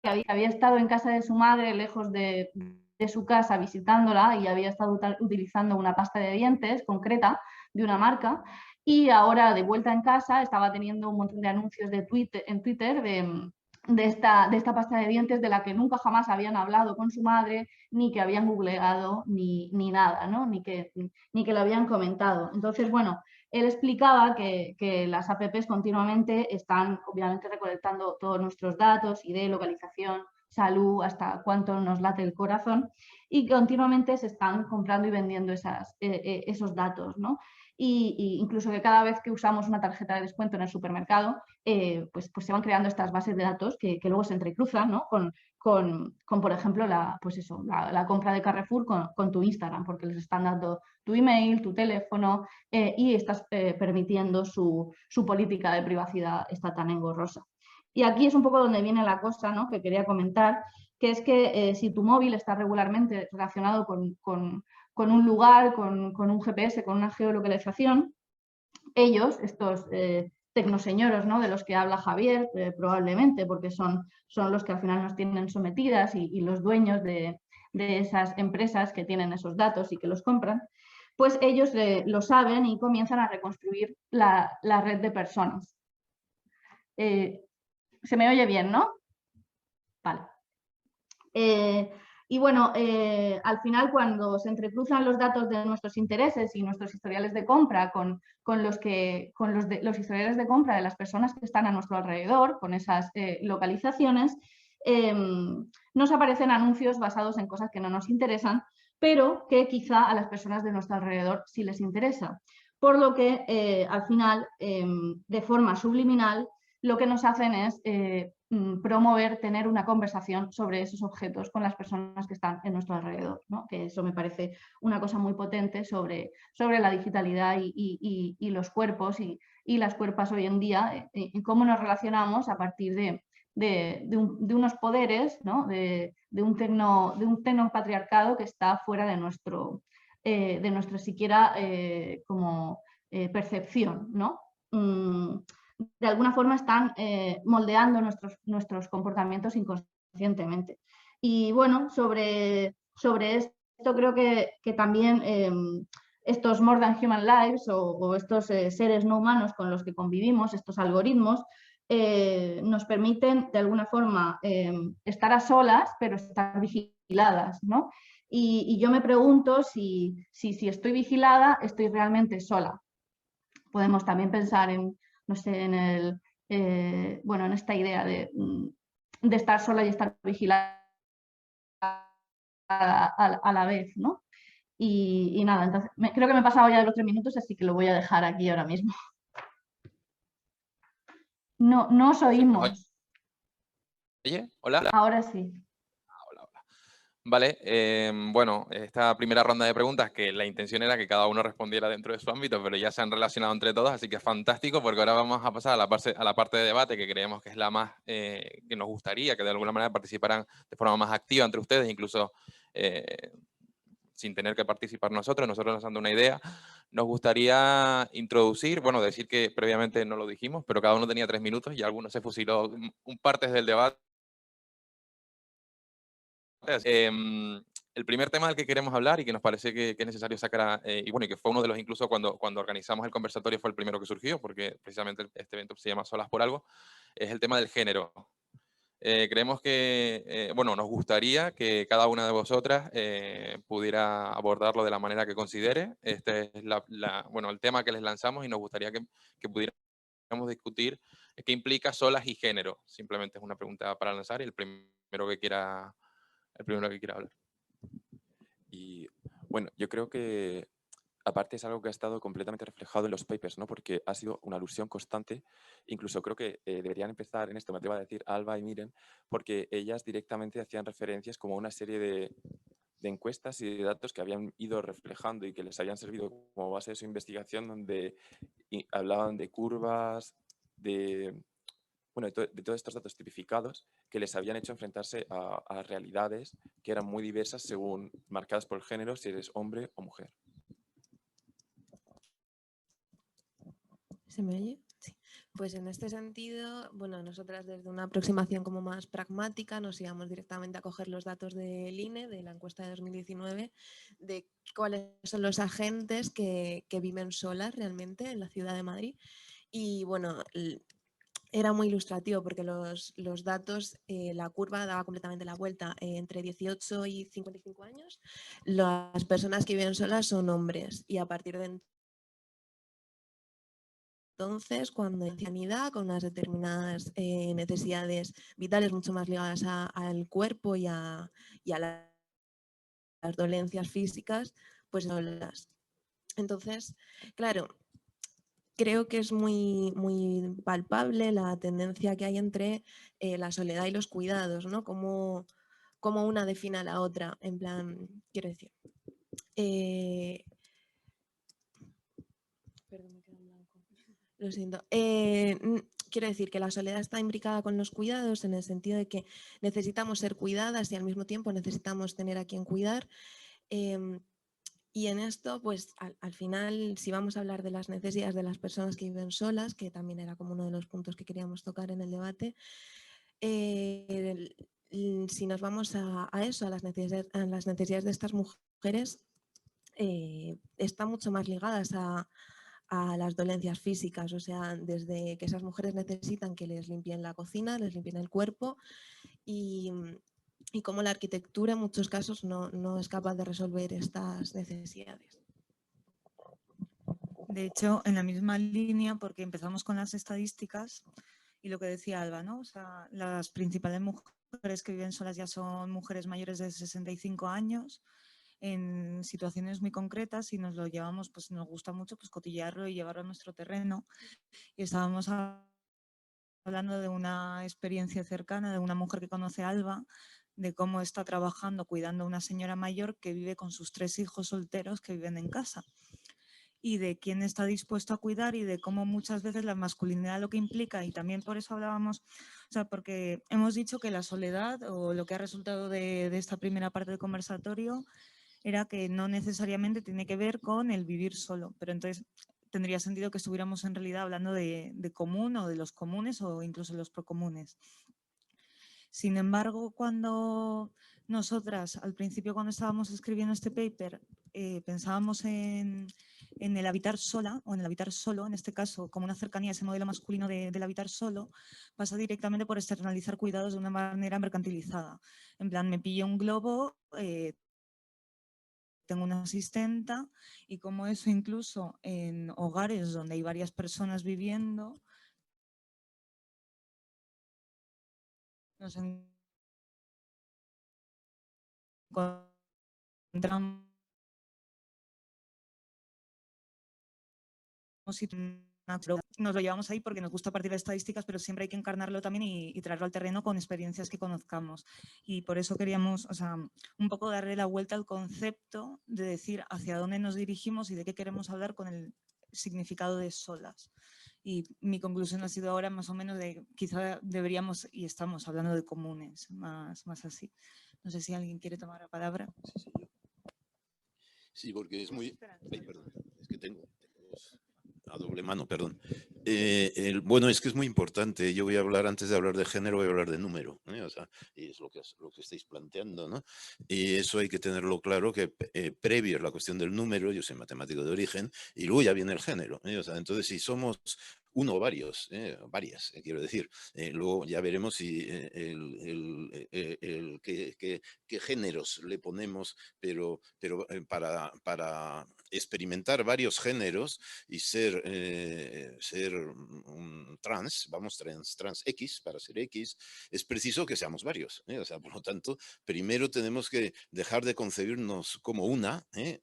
Speaker 11: que había estado en casa de su madre, lejos de su casa, visitándola, y había estado utilizando una pasta de dientes concreta de una marca, y ahora de vuelta en casa estaba teniendo un montón de anuncios en Twitter de esta pasta de dientes de la que nunca jamás habían hablado con su madre, ni que habían googleado, ni nada, ¿no? ni que lo habían comentado. Entonces, bueno, él explicaba que las apps continuamente están obviamente recolectando todos nuestros datos, ID, localización, salud, hasta cuánto nos late el corazón, y continuamente se están comprando y vendiendo esos datos, ¿no? Y incluso que cada vez que usamos una tarjeta de descuento en el supermercado, pues se van creando estas bases de datos que luego se entrecruzan, ¿no? Con, por ejemplo, la compra de Carrefour con tu Instagram, porque les están dando tu email, tu teléfono, y estás permitiendo su política de privacidad esta tan engorrosa. Y aquí es un poco donde viene la cosa, ¿no?, que quería comentar, que es que si tu móvil está regularmente relacionado con un lugar, con un GPS, con una geolocalización, ellos, estos tecnoseñoros, ¿no?, de los que habla Javier, probablemente, porque son los que al final nos tienen sometidas y los dueños de esas empresas que tienen esos datos y que los compran, pues ellos lo saben y comienzan a reconstruir la red de personas. Se me oye bien, ¿no? Vale. Y bueno, al final cuando se entrecruzan los datos de nuestros intereses y nuestros historiales de compra con los historiales de compra de las personas que están a nuestro alrededor, con esas localizaciones, nos aparecen anuncios basados en cosas que no nos interesan, pero que quizá a las personas de nuestro alrededor sí les interesa. Por lo que al final, de forma subliminal, lo que nos hacen es promover, tener una conversación sobre esos objetos con las personas que están en nuestro alrededor, ¿no? Que eso me parece una cosa muy potente sobre la digitalidad y los cuerpos y las cuerpas hoy en día, y cómo nos relacionamos a partir de unos poderes, ¿no?, de un tecnopatriarcado que está fuera de nuestra siquiera como percepción, ¿no? De alguna forma están moldeando nuestros comportamientos inconscientemente. Y bueno, sobre esto creo que también estos more than human lives o estos seres no humanos con los que convivimos, estos algoritmos, nos permiten de alguna forma estar a solas, pero estar vigiladas, ¿no? Y yo me pregunto si estoy vigilada, estoy realmente sola. Podemos también pensar en, no sé, en esta idea de estar sola y estar vigilada a la vez, ¿no? Y nada, entonces creo que me he pasado ya de los 3 minutos, así que lo voy a dejar aquí ahora mismo. No os oímos.
Speaker 1: Oye, hola.
Speaker 11: Ahora sí.
Speaker 1: Vale, bueno, esta primera ronda de preguntas, que la intención era que cada uno respondiera dentro de su ámbito, pero ya se han relacionado entre todos, así que es fantástico, porque ahora vamos a pasar a la parte de debate, que creemos que es la más, que nos gustaría que de alguna manera participaran de forma más activa entre ustedes, incluso sin tener que participar nosotros lanzando una idea. Nos gustaría introducir, bueno, decir que previamente no lo dijimos, pero cada uno tenía 3 minutos y alguno se fusiló un partes del debate. El primer tema del que queremos hablar y que nos parece que es necesario sacar, y bueno, y que fue uno de los, incluso cuando organizamos el conversatorio fue el primero que surgió, porque precisamente este evento se llama Solas por algo, es el tema del género. Creemos que, bueno, nos gustaría que cada una de vosotras pudiera abordarlo de la manera que considere. Este es bueno, el tema que les lanzamos y nos gustaría que pudiéramos discutir qué implica solas y género. Simplemente es una pregunta para lanzar y el primero que quiera hablar.
Speaker 12: Y bueno, yo creo que aparte es algo que ha estado completamente reflejado en los papers, ¿no? Porque ha sido una alusión constante. Incluso creo que deberían empezar en esto, me atrevo a decir, Alba y Miren, porque ellas directamente hacían referencias como a una serie de encuestas y de datos que habían ido reflejando y que les habían servido como base de su investigación, donde hablaban de curvas, de todos estos datos tipificados que les habían hecho enfrentarse a realidades que eran muy diversas según marcadas por el género, si eres hombre o mujer.
Speaker 5: ¿Se me oye? Sí. Pues en este sentido, bueno, nosotras desde una aproximación como más pragmática nos íbamos directamente a coger los datos del INE, de la encuesta de 2019, de cuáles son los agentes que viven solas realmente en la ciudad de Madrid. Y bueno, era muy ilustrativo porque los datos, la curva daba completamente la vuelta. Entre 18 y 55 años, las personas que viven solas son hombres y a partir de entonces cuando hay sanidad con unas determinadas necesidades vitales mucho más ligadas al cuerpo y a las dolencias físicas, pues no las. Entonces, claro, creo que es muy, muy palpable la tendencia que hay entre la soledad y los cuidados, ¿no? Como una define a la otra, en plan, quiero decir. Perdón, me queda en blanco. Lo siento. Quiero decir que la soledad está imbricada con los cuidados en el sentido de que necesitamos ser cuidadas y al mismo tiempo necesitamos tener a quien cuidar. Y en esto, pues al final, si vamos a hablar de las necesidades de las personas que viven solas, que también era como uno de los puntos que queríamos tocar en el debate, si nos vamos a eso, a las necesidades de estas mujeres, están mucho más ligadas a las dolencias físicas, o sea, desde que esas mujeres necesitan que les limpien la cocina, les limpien el cuerpo y cómo la arquitectura en muchos casos no es capaz de resolver estas necesidades.
Speaker 4: De hecho, en la misma línea, porque empezamos con las estadísticas y lo que decía Alba, ¿no? O sea, las principales mujeres que viven solas ya son mujeres mayores de 65 años, en situaciones muy concretas y nos lo llevamos, pues nos gusta mucho pues cotillearlo y llevarlo a nuestro terreno. Y estábamos hablando de una experiencia cercana de una mujer que conoce a Alba, de cómo está trabajando cuidando a una señora mayor que vive con sus 3 hijos solteros que viven en casa. Y de quién está dispuesto a cuidar y de cómo muchas veces la masculinidad lo que implica, y también por eso hablábamos, o sea, porque hemos dicho que la soledad o lo que ha resultado de esta primera parte del conversatorio era que no necesariamente tiene que ver con el vivir solo, pero entonces tendría sentido que estuviéramos en realidad hablando de común o de los comunes o incluso los procomunes. Sin embargo, cuando nosotras, al principio cuando estábamos escribiendo este paper, pensábamos en el habitar sola o en el habitar solo, en este caso, como una cercanía a ese modelo masculino del habitar solo, pasa directamente por externalizar cuidados de una manera mercantilizada. En plan, me pillo un globo, tengo una asistenta y como eso incluso en hogares donde hay varias personas viviendo, nos encontramos nos lo llevamos ahí porque nos gusta partir de estadísticas, pero siempre hay que encarnarlo también y traerlo al terreno con experiencias que conozcamos. Y por eso queríamos, o sea, un poco darle la vuelta al concepto de decir hacia dónde nos dirigimos y de qué queremos hablar con el significado de solas. Y mi conclusión ha sido ahora más o menos de quizá deberíamos y estamos hablando de comunes, más así. No sé si alguien quiere tomar la palabra.
Speaker 10: Sí, porque es muy... Ay, perdón, es que tengo a doble mano, perdón. Bueno, es que es muy importante. Yo voy a hablar, antes de hablar de género, voy a hablar de número, ¿eh? O sea, y es lo que estáis planteando, ¿no? Y eso hay que tenerlo claro, que previo es la cuestión del número, yo soy matemático de origen, y luego ya viene el género, ¿eh? O sea, entonces, si somos uno o varios, varias, quiero decir. Luego ya veremos si qué géneros le ponemos, pero para experimentar varios géneros y ser un trans, vamos, trans X, para ser X, es preciso que seamos varios. O sea, por lo tanto, primero tenemos que dejar de concebirnos como una, y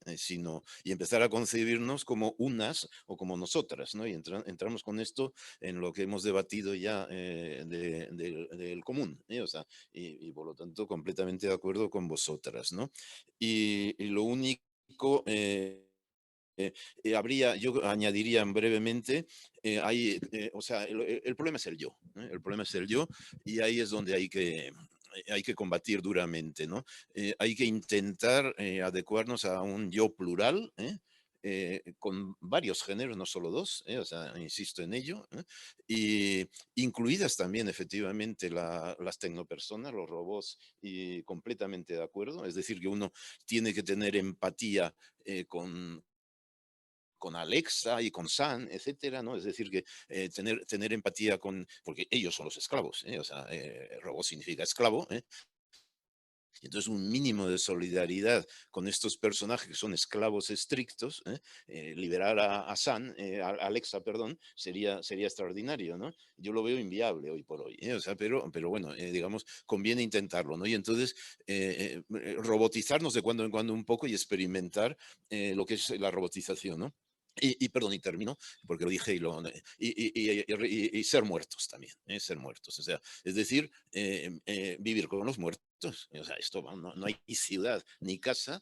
Speaker 10: empezar a concebirnos como unas o como nosotras, ¿no? Y entramos con esto en lo que hemos debatido ya del común, o sea, y por lo tanto completamente de acuerdo con vosotras, ¿no? Y lo único... yo añadiría brevemente, o sea, el problema es el yo, el problema es el yo, y ahí es donde hay que combatir duramente, ¿no? Hay que intentar adecuarnos a un yo plural, con varios géneros, no solo dos, o sea, insisto en ello, y incluidas también efectivamente las tecnopersonas, los robots, y completamente de acuerdo, es decir, que uno tiene que tener empatía con Alexa y con San, etcétera, ¿no? Es decir, que tener empatía porque ellos son los esclavos, o sea, robot significa esclavo, Entonces, un mínimo de solidaridad con estos personajes que son esclavos estrictos, liberar a Alexa, perdón, sería extraordinario, ¿no? Yo lo veo inviable hoy por hoy, o sea, pero bueno, digamos, conviene intentarlo, ¿no? Y entonces, robotizarnos de cuando en cuando un poco y experimentar lo que es la robotización, ¿no? Perdón, y termino, porque lo dije y ser muertos también, ser muertos. O sea, es decir, vivir con los muertos. O sea, no hay ciudad ni casa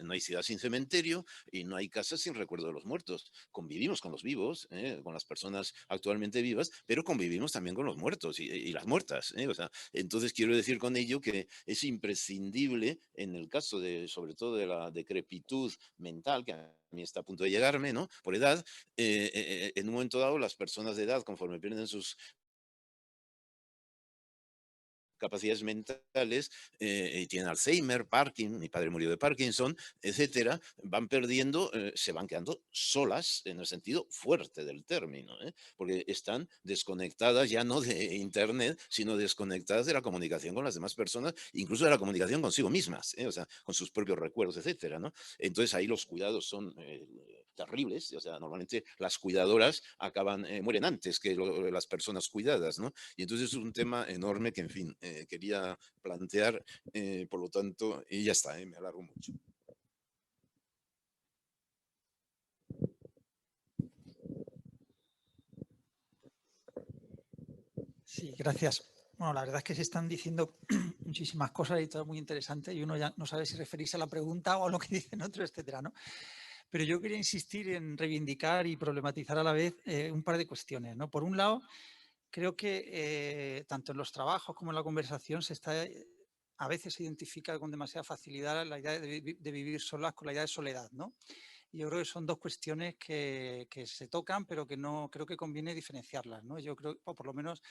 Speaker 10: no hay ciudad sin cementerio y no hay casa sin recuerdo de los muertos. Convivimos con los vivos, con las personas actualmente vivas, pero convivimos también con los muertos y las muertas. O sea, entonces quiero decir con ello que es imprescindible en el caso sobre todo de la decrepitud mental, que a mí está a punto de llegarme, ¿no? Por edad, en un momento dado las personas de edad, conforme pierden sus capacidades mentales, y tienen Alzheimer, Parkinson, mi padre murió de Parkinson, etcétera, van perdiendo, se van quedando solas en el sentido fuerte del término, porque están desconectadas ya no de Internet, sino desconectadas de la comunicación con las demás personas, incluso de la comunicación consigo mismas, o sea, con sus propios recuerdos, etcétera, ¿no? Entonces ahí los cuidados son terribles, o sea, normalmente las cuidadoras mueren antes que las personas cuidadas, ¿no? Y entonces es un tema enorme que, en fin, quería plantear, por lo tanto, y ya está, me alargo mucho.
Speaker 6: Sí, gracias. Bueno, la verdad es que se están diciendo muchísimas cosas y todo muy interesante y uno ya no sabe si referirse a la pregunta o a lo que dicen otros, etcétera, ¿no? Pero yo quería insistir en reivindicar y problematizar a la vez un par de cuestiones, ¿no? Por un lado, creo que tanto en los trabajos como en la conversación a veces se identifica con demasiada facilidad la idea de vivir solas con la idea de soledad, ¿no? Y yo creo que son dos cuestiones que se tocan, pero que no creo que conviene diferenciarlas, ¿no? Yo creo, o por lo menos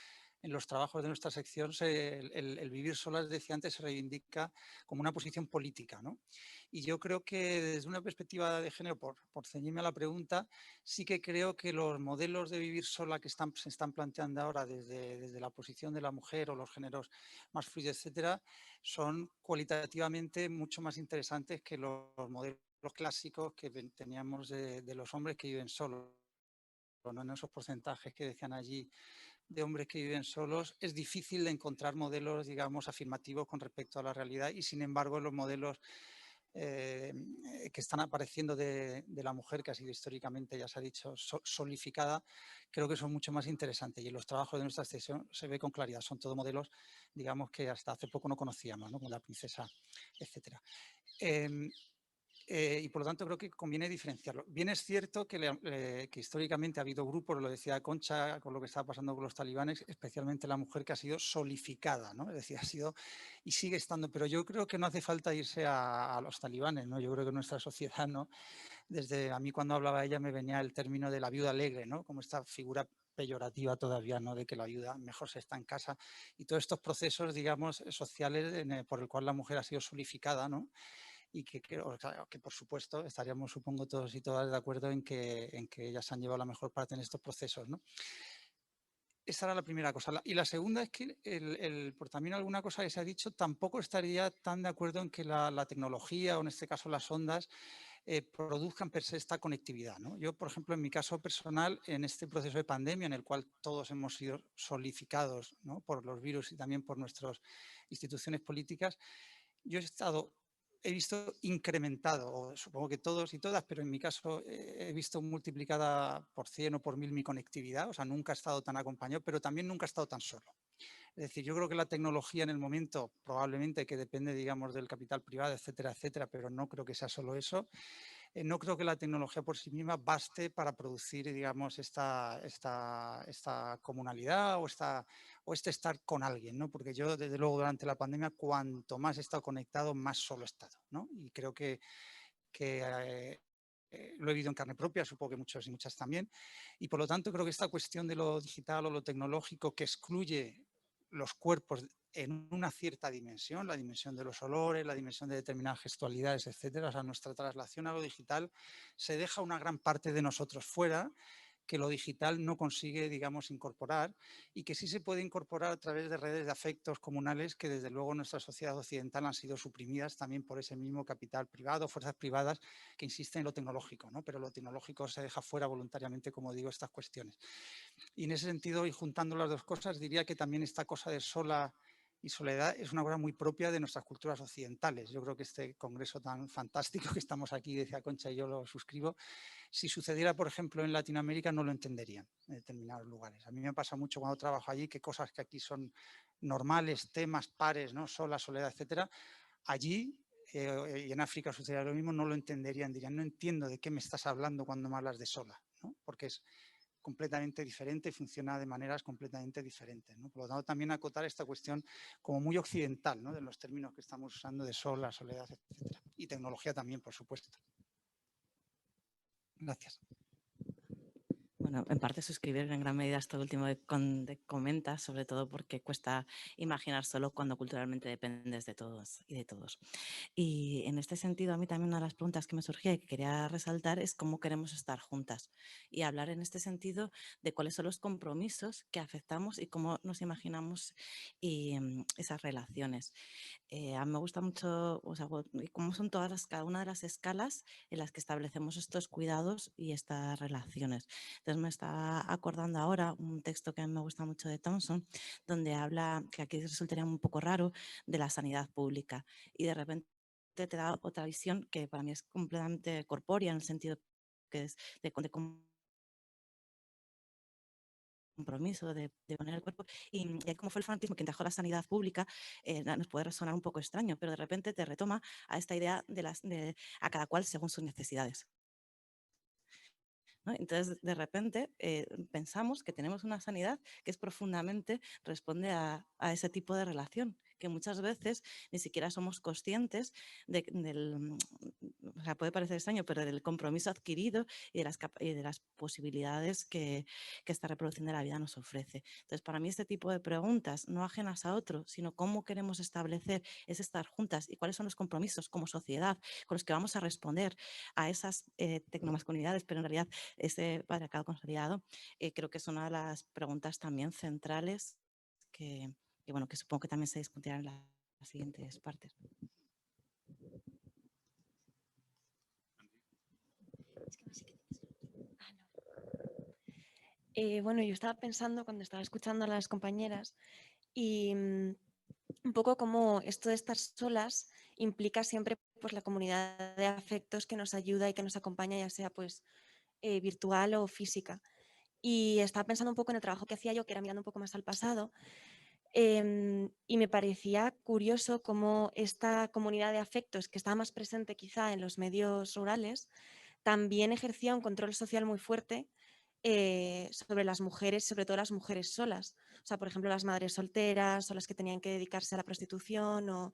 Speaker 6: en los trabajos de nuestra sección, el vivir solas, decía antes, se reivindica como una posición política, ¿no? Y yo creo que desde una perspectiva de género, por ceñirme a la pregunta, sí que creo que los modelos de vivir sola que se están planteando ahora desde la posición de la mujer o los géneros más fluidos, etcétera, son cualitativamente mucho más interesantes que los modelos clásicos que teníamos de los hombres que viven solos, ¿no? En esos porcentajes que decían allí de hombres que viven solos, es difícil de encontrar modelos, digamos, afirmativos con respecto a la realidad y, sin embargo, los modelos que están apareciendo de la mujer, que ha sido históricamente, ya se ha dicho, solificada, creo que son mucho más interesantes y en los trabajos de nuestra sección se ve con claridad. Son todos modelos, digamos, que hasta hace poco no conocíamos, ¿no? Como la princesa, etcétera. Y por lo tanto creo que conviene diferenciarlo. Bien es cierto que históricamente ha habido grupos, lo decía Concha, con lo que está pasando con los talibanes, especialmente la mujer que ha sido solificada, ¿no? Es decir, ha sido y sigue estando, pero yo creo que no hace falta irse a los talibanes, ¿no? Yo creo que nuestra sociedad, ¿no? A mí cuando hablaba ella me venía el término de la viuda alegre, ¿no? Como esta figura peyorativa todavía, ¿no? De que la viuda mejor se está en casa y todos estos procesos, digamos, sociales por el cual la mujer ha sido solificada, ¿no? Y que creo que por supuesto estaríamos, supongo, todos y todas de acuerdo en que ellas han llevado la mejor parte en estos procesos, ¿no? Esa era la primera cosa. Y la segunda es que, por también alguna cosa que se ha dicho, tampoco estaría tan de acuerdo en que la tecnología, o en este caso las ondas, produzcan per se esta conectividad, ¿no? Yo, por ejemplo, en mi caso personal, en este proceso de pandemia en el cual todos hemos sido solidificados, ¿no? Por los virus y también por nuestras instituciones políticas, yo he visto incrementado, o supongo que todos y todas, pero en mi caso he visto multiplicada por 100 o por 1000 mi conectividad, o sea, nunca he estado tan acompañado, pero también nunca he estado tan solo. Es decir, yo creo que la tecnología en el momento, probablemente que depende, digamos, del capital privado, etcétera, etcétera, pero no creo que sea solo eso. No creo que la tecnología por sí misma baste para producir, digamos, esta comunalidad o este estar con alguien, ¿no? Porque yo, desde luego, durante la pandemia, cuanto más he estado conectado, más solo he estado, ¿no? Y creo que lo he vivido en carne propia, supongo que muchos y muchas también. Y por lo tanto, creo que esta cuestión de lo digital o lo tecnológico que excluye los cuerpos en una cierta dimensión, la dimensión de los olores, la dimensión de determinadas gestualidades, etcétera. O sea, nuestra traslación a lo digital se deja una gran parte de nosotros fuera que lo digital no consigue, digamos, incorporar y que sí se puede incorporar a través de redes de afectos comunales que desde luego en nuestra sociedad occidental han sido suprimidas también por ese mismo capital privado, fuerzas privadas que insisten en lo tecnológico, ¿no? Pero lo tecnológico se deja fuera voluntariamente, como digo, estas cuestiones. Y en ese sentido, y juntando las dos cosas, diría que también esta cosa de sola y soledad es una cosa muy propia de nuestras culturas occidentales. Yo creo que este congreso tan fantástico que estamos aquí, decía Concha, y yo lo suscribo, si sucediera, por ejemplo, en Latinoamérica, no lo entenderían en determinados lugares. A mí me pasa mucho cuando trabajo allí que cosas que aquí son normales, temas, pares, ¿no? Sola, soledad, etcétera, allí y en África sucedería lo mismo, no lo entenderían, dirían, no entiendo de qué me estás hablando cuando me hablas de sola, ¿no? Porque es completamente diferente y funciona de maneras completamente diferentes, ¿no? Por lo tanto, también acotar esta cuestión como muy occidental, ¿no? De los términos que estamos usando de sola, soledad, etcétera. Y tecnología también, por supuesto. Gracias.
Speaker 8: Bueno, en parte suscribir en gran medida esto último de comentas, sobre todo porque cuesta imaginar solo cuando culturalmente dependes de todos y de todos. Y en este sentido, a mí también una de las preguntas que me surgía y que quería resaltar es cómo queremos estar juntas y hablar en este sentido de cuáles son los compromisos que afectamos y cómo nos imaginamos esas relaciones. A mí me gusta mucho, o sea, cómo son cada una de las escalas en las que establecemos estos cuidados y estas relaciones. Entonces me está acordando ahora un texto que a mí me gusta mucho de Thompson, donde habla, que aquí resultaría un poco raro, de la sanidad pública y de repente te da otra visión que para mí es completamente corpórea en el sentido que es de compromiso, de poner el cuerpo, y como fue el fanatismo que trajo la sanidad pública, nos puede resonar un poco extraño, pero de repente te retoma a esta idea de a cada cual según sus necesidades, ¿no? Entonces, de repente, pensamos que tenemos una sanidad que es profundamente, responde a ese tipo de relación, que muchas veces ni siquiera somos conscientes o sea, puede parecer extraño, pero del compromiso adquirido y de las posibilidades que esta reproducción de la vida nos ofrece. Entonces, para mí este tipo de preguntas, no ajenas a otro, sino cómo queremos establecer es estar juntas y cuáles son los compromisos como sociedad con los que vamos a responder a esas tecnomasculinidades, pero en realidad ese patriarcado consolidado, creo que es una de las preguntas también centrales que bueno, que supongo que también se discutirán en las siguientes partes.
Speaker 5: Bueno, yo estaba pensando cuando estaba escuchando a las compañeras y un poco como esto de estar solas implica siempre pues la comunidad de afectos que nos ayuda y que nos acompaña, ya sea pues virtual o física. Y estaba pensando un poco en el trabajo que hacía yo, que era mirando un poco más al pasado, y me parecía curioso cómo esta comunidad de afectos, que estaba más presente quizá en los medios rurales, también ejercía un control social muy fuerte sobre las mujeres, sobre todo las mujeres solas. O sea, por ejemplo, las madres solteras o las que tenían que dedicarse a la prostitución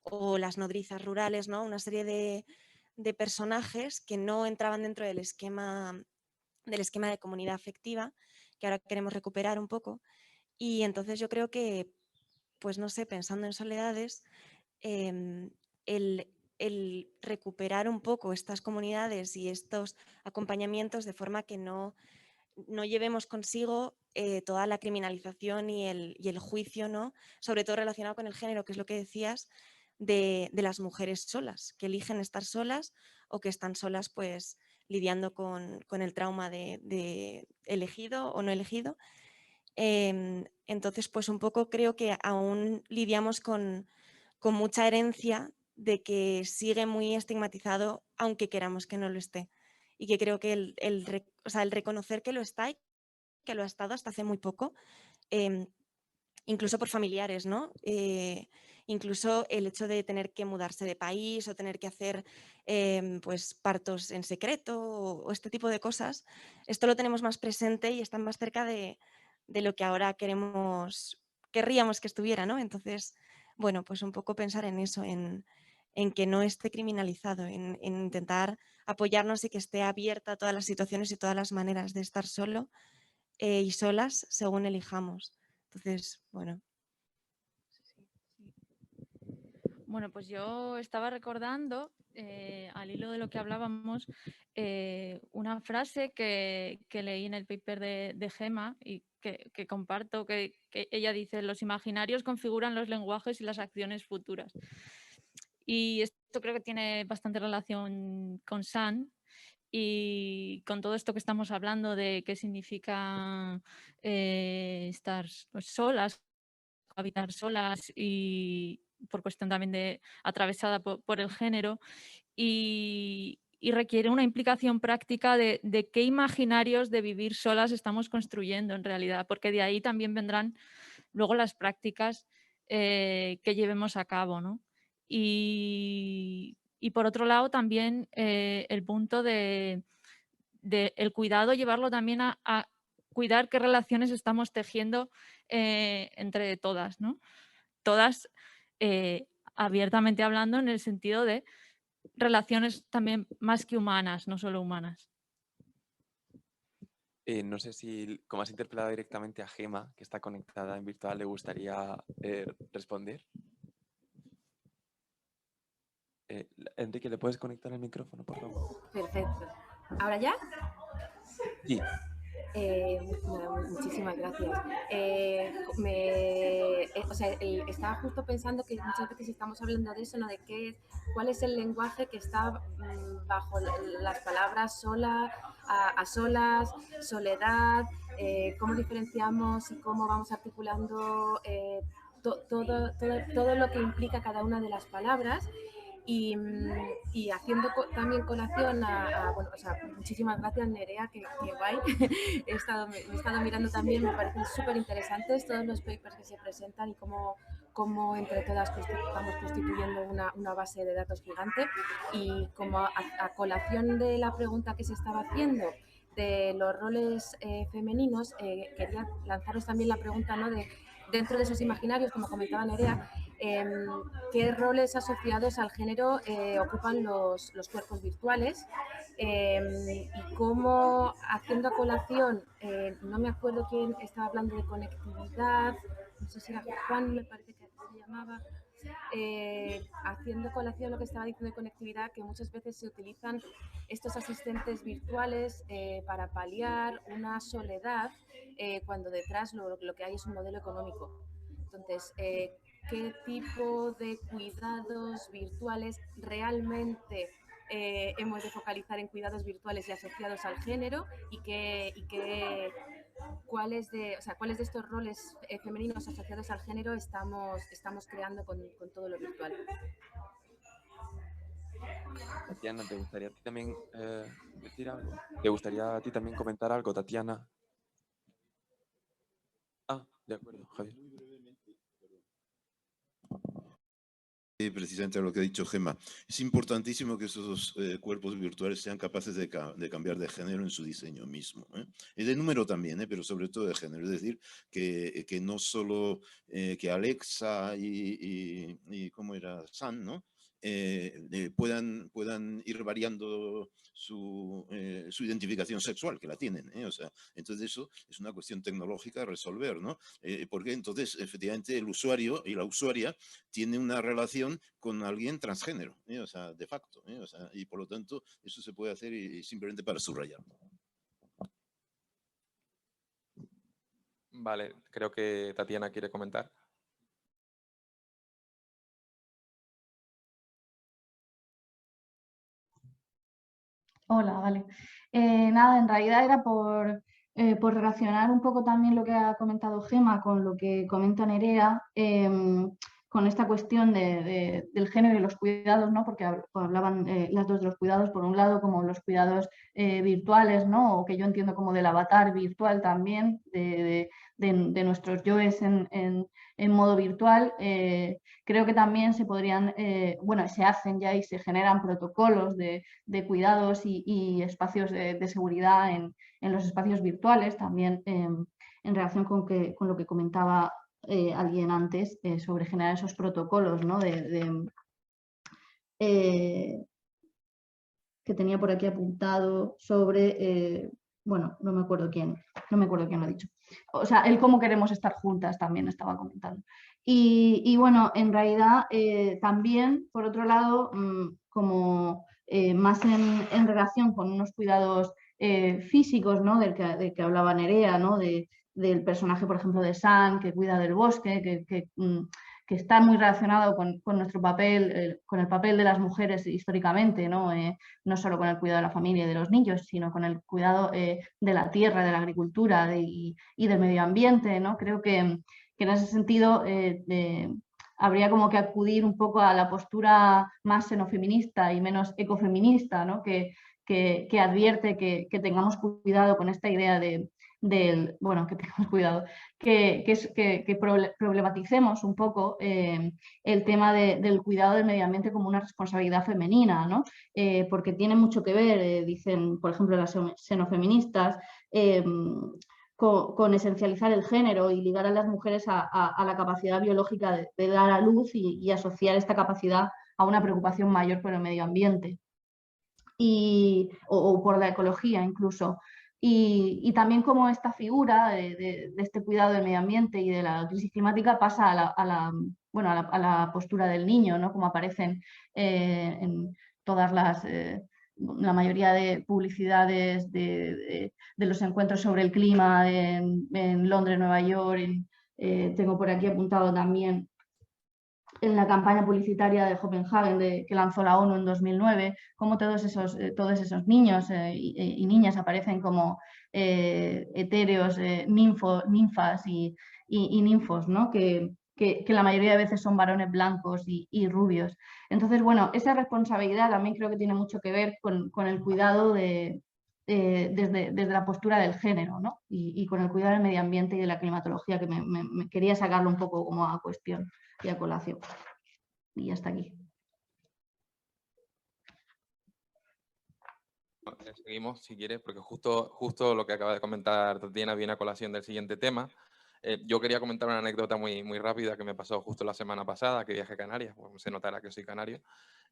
Speaker 5: o las nodrizas rurales, ¿no? Una serie de personajes que no entraban dentro del esquema de comunidad afectiva, que ahora queremos recuperar un poco. Y entonces yo creo que, pues no sé, pensando en soledades, el recuperar un poco estas comunidades y estos acompañamientos de forma que no llevemos consigo toda la criminalización y el juicio, ¿no? Sobre todo relacionado con el género, que es lo que decías, de las mujeres solas, que eligen estar solas o que están solas pues lidiando con el trauma de elegido o no elegido. Entonces, pues un poco creo que aún lidiamos con mucha herencia de que sigue muy estigmatizado, aunque queramos que no lo esté. Y que creo que el reconocer que lo está y que lo ha estado hasta hace muy poco, incluso por familiares, ¿no? Incluso el hecho de tener que mudarse de país o tener que hacer pues partos en secreto o este tipo de cosas, esto lo tenemos más presente y está más cerca de lo que ahora querríamos que estuviera, ¿no? Entonces, bueno, pues un poco pensar en eso, en que no esté criminalizado, en intentar apoyarnos y que esté abierta a todas las situaciones y todas las maneras de estar solo y solas según elijamos. Entonces, bueno.
Speaker 9: Bueno, pues yo estaba recordando al hilo de lo que hablábamos, una frase que leí en el paper de Gemma y que comparto, que ella dice: los imaginarios configuran los lenguajes y las acciones futuras. Y esto creo que tiene bastante relación con San y con todo esto que estamos hablando de qué significa estar pues, solas, habitar solas y por cuestión también de atravesada por el género y requiere una implicación práctica de qué imaginarios de vivir solas estamos construyendo en realidad, porque de ahí también vendrán luego las prácticas que llevemos a cabo, ¿no? Y por otro lado también el punto de el cuidado, llevarlo también a cuidar qué relaciones estamos tejiendo entre todas, ¿no? Todas abiertamente hablando en el sentido de relaciones también más que humanas, no solo humanas.
Speaker 12: No sé si, como has interpelado directamente a Gemma, que está conectada en virtual, le gustaría responder. Enrique, ¿le puedes conectar el micrófono, por favor?
Speaker 13: Perfecto. ¿Ahora ya?
Speaker 12: Sí.
Speaker 13: Muchísimas gracias. Estaba justo pensando que muchas veces estamos hablando de eso, ¿no? De cuál es el lenguaje que está bajo las palabras sola, a solas, soledad, cómo diferenciamos y cómo vamos articulando todo lo que implica cada una de las palabras. Y haciendo también colación bueno, o sea, muchísimas gracias Nerea, que guay. Me he estado mirando también, me parecen súper interesantes todos los papers que se presentan y cómo entre todas estamos constituyendo una base de datos gigante. Y como a colación de la pregunta que se estaba haciendo de los roles femeninos, quería lanzaros también la pregunta, ¿no? De dentro de esos imaginarios, como comentaba Nerea, qué roles asociados al género ocupan los cuerpos virtuales y cómo, haciendo a colación, no me acuerdo quién estaba hablando de conectividad, no sé si era Juan, me parece que se llamaba, haciendo colación lo que estaba diciendo de conectividad, que muchas veces se utilizan estos asistentes virtuales para paliar una soledad cuando detrás lo que hay es un modelo económico. Entonces, ¿qué tipo de cuidados virtuales realmente hemos de focalizar en cuidados virtuales y asociados al género y cuáles de estos roles femeninos asociados al género estamos creando con todo lo virtual?
Speaker 12: Tatiana, ¿te gustaría a ti también decir algo? ¿Te gustaría a ti también comentar algo, Tatiana? Ah, de acuerdo, Javier.
Speaker 10: Precisamente a lo que ha dicho Gemma. Es importantísimo que esos cuerpos virtuales sean capaces de cambiar de género en su diseño mismo. Y de número también, pero sobre todo de género. Es decir, que no solo que Alexa y ¿cómo era? San, ¿no? Puedan ir variando su identificación sexual, que la tienen. O sea, entonces eso es una cuestión tecnológica a resolver, ¿no? Porque entonces, efectivamente, el usuario y la usuaria tiene una relación con alguien transgénero, o sea, de facto. O sea, y por lo tanto, eso se puede hacer y simplemente para subrayar.
Speaker 12: Vale, creo que Tatiana quiere comentar.
Speaker 11: Hola, vale. Nada, en realidad era por relacionar un poco también lo que ha comentado Gemma con lo que comenta Nerea, con esta cuestión del género y los cuidados, ¿no? Porque hablaban las dos de los cuidados, por un lado como los cuidados virtuales, ¿no? O que yo entiendo como del avatar virtual también, de nuestros yoes en modo virtual. Creo que también se podrían, bueno, se hacen ya y se generan protocolos de cuidados y espacios de seguridad en los espacios virtuales, también en relación con lo que comentaba alguien antes sobre generar esos protocolos, ¿no? Que tenía por aquí apuntado sobre, bueno, no me acuerdo quién lo ha dicho. O sea, el cómo queremos estar juntas también estaba comentando. Y bueno, en realidad también, por otro lado, como más en relación con unos cuidados físicos, ¿no? del que hablaba Nerea, ¿no? Del personaje, por ejemplo, de San, que cuida del bosque, que está muy relacionado con nuestro papel, con el papel de las mujeres históricamente, ¿no? No solo con el cuidado de la familia y de los niños, sino con el cuidado de la tierra, de la agricultura y del medio ambiente, ¿no? Creo que en ese sentido habría como que acudir un poco a la postura más xenofeminista y menos ecofeminista, ¿no? que advierte que tengamos cuidado con esta idea bueno, que tengamos cuidado, que problematicemos un poco el tema del cuidado del medio ambiente como una responsabilidad femenina, ¿no? Porque tiene mucho que ver, dicen, por ejemplo, las xenofeministas, con esencializar el género y ligar a las mujeres a la capacidad biológica de dar a luz y asociar esta capacidad a una preocupación mayor por el medio ambiente o por la ecología incluso. Y también como esta figura de este cuidado del medio ambiente y de la crisis climática pasa a la postura del niño, ¿no? Como aparecen en todas la mayoría de publicidades de los encuentros sobre el clima en Londres, Nueva York. Tengo por aquí apuntado también en la campaña publicitaria de Copenhagen que lanzó la ONU en 2009, cómo todos esos niños y niñas aparecen como etéreos, ninfas y ninfos, ¿no? Que la mayoría de veces son varones blancos y rubios. Entonces, bueno, esa responsabilidad también creo que tiene mucho que ver con el cuidado desde la postura del género, ¿no? Y con el cuidado del medio ambiente y de la climatología, que me quería sacarlo un poco como a cuestión y a colación. Y hasta aquí.
Speaker 1: Seguimos, si quieres, porque justo lo que acaba de comentar Tatiana viene a colación del siguiente tema. Yo quería comentar una anécdota muy rápida que me pasó justo la semana pasada, que viajé a Canarias, pues se notará que soy canario.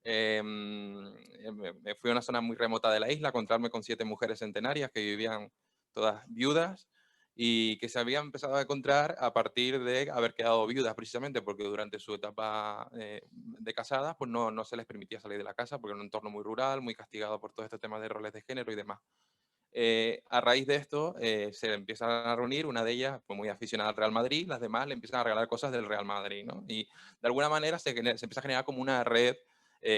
Speaker 1: Me fui a una zona muy remota de la isla a encontrarme con 7 mujeres centenarias que vivían todas viudas y que se habían empezado a encontrar a partir de haber quedado viudas precisamente porque durante su etapa de casadas pues no se les permitía salir de la casa porque era un entorno muy rural, muy castigado por todo este tema de roles de género y demás. A raíz de esto se empiezan a reunir, una de ellas pues muy aficionada al Real Madrid, las demás le empiezan a regalar cosas del Real Madrid, ¿no? Y de alguna manera se empieza a generar como una red.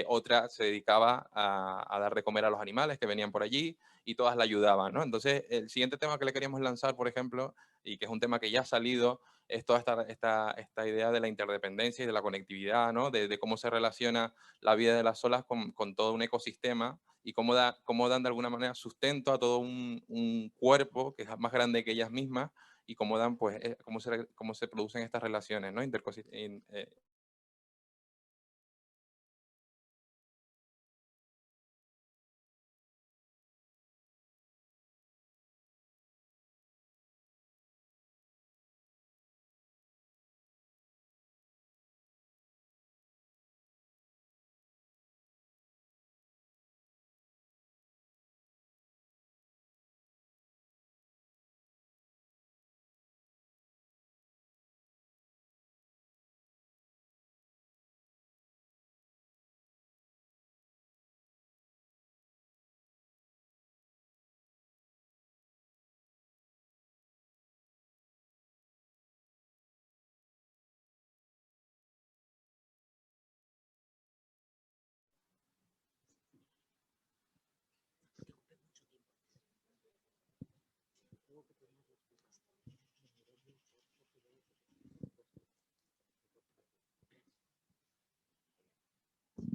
Speaker 1: Otra se dedicaba a dar de comer a los animales que venían por allí y todas la ayudaban, ¿no? Entonces, el siguiente tema que le queríamos lanzar, por ejemplo, y que es un tema que ya ha salido, es toda esta idea de la interdependencia y de la conectividad, ¿no? De cómo se relaciona la vida de las olas con todo un ecosistema y cómo dan de alguna manera sustento a todo un cuerpo que es más grande que ellas mismas y cómo dan, pues, cómo se producen estas relaciones, ¿no?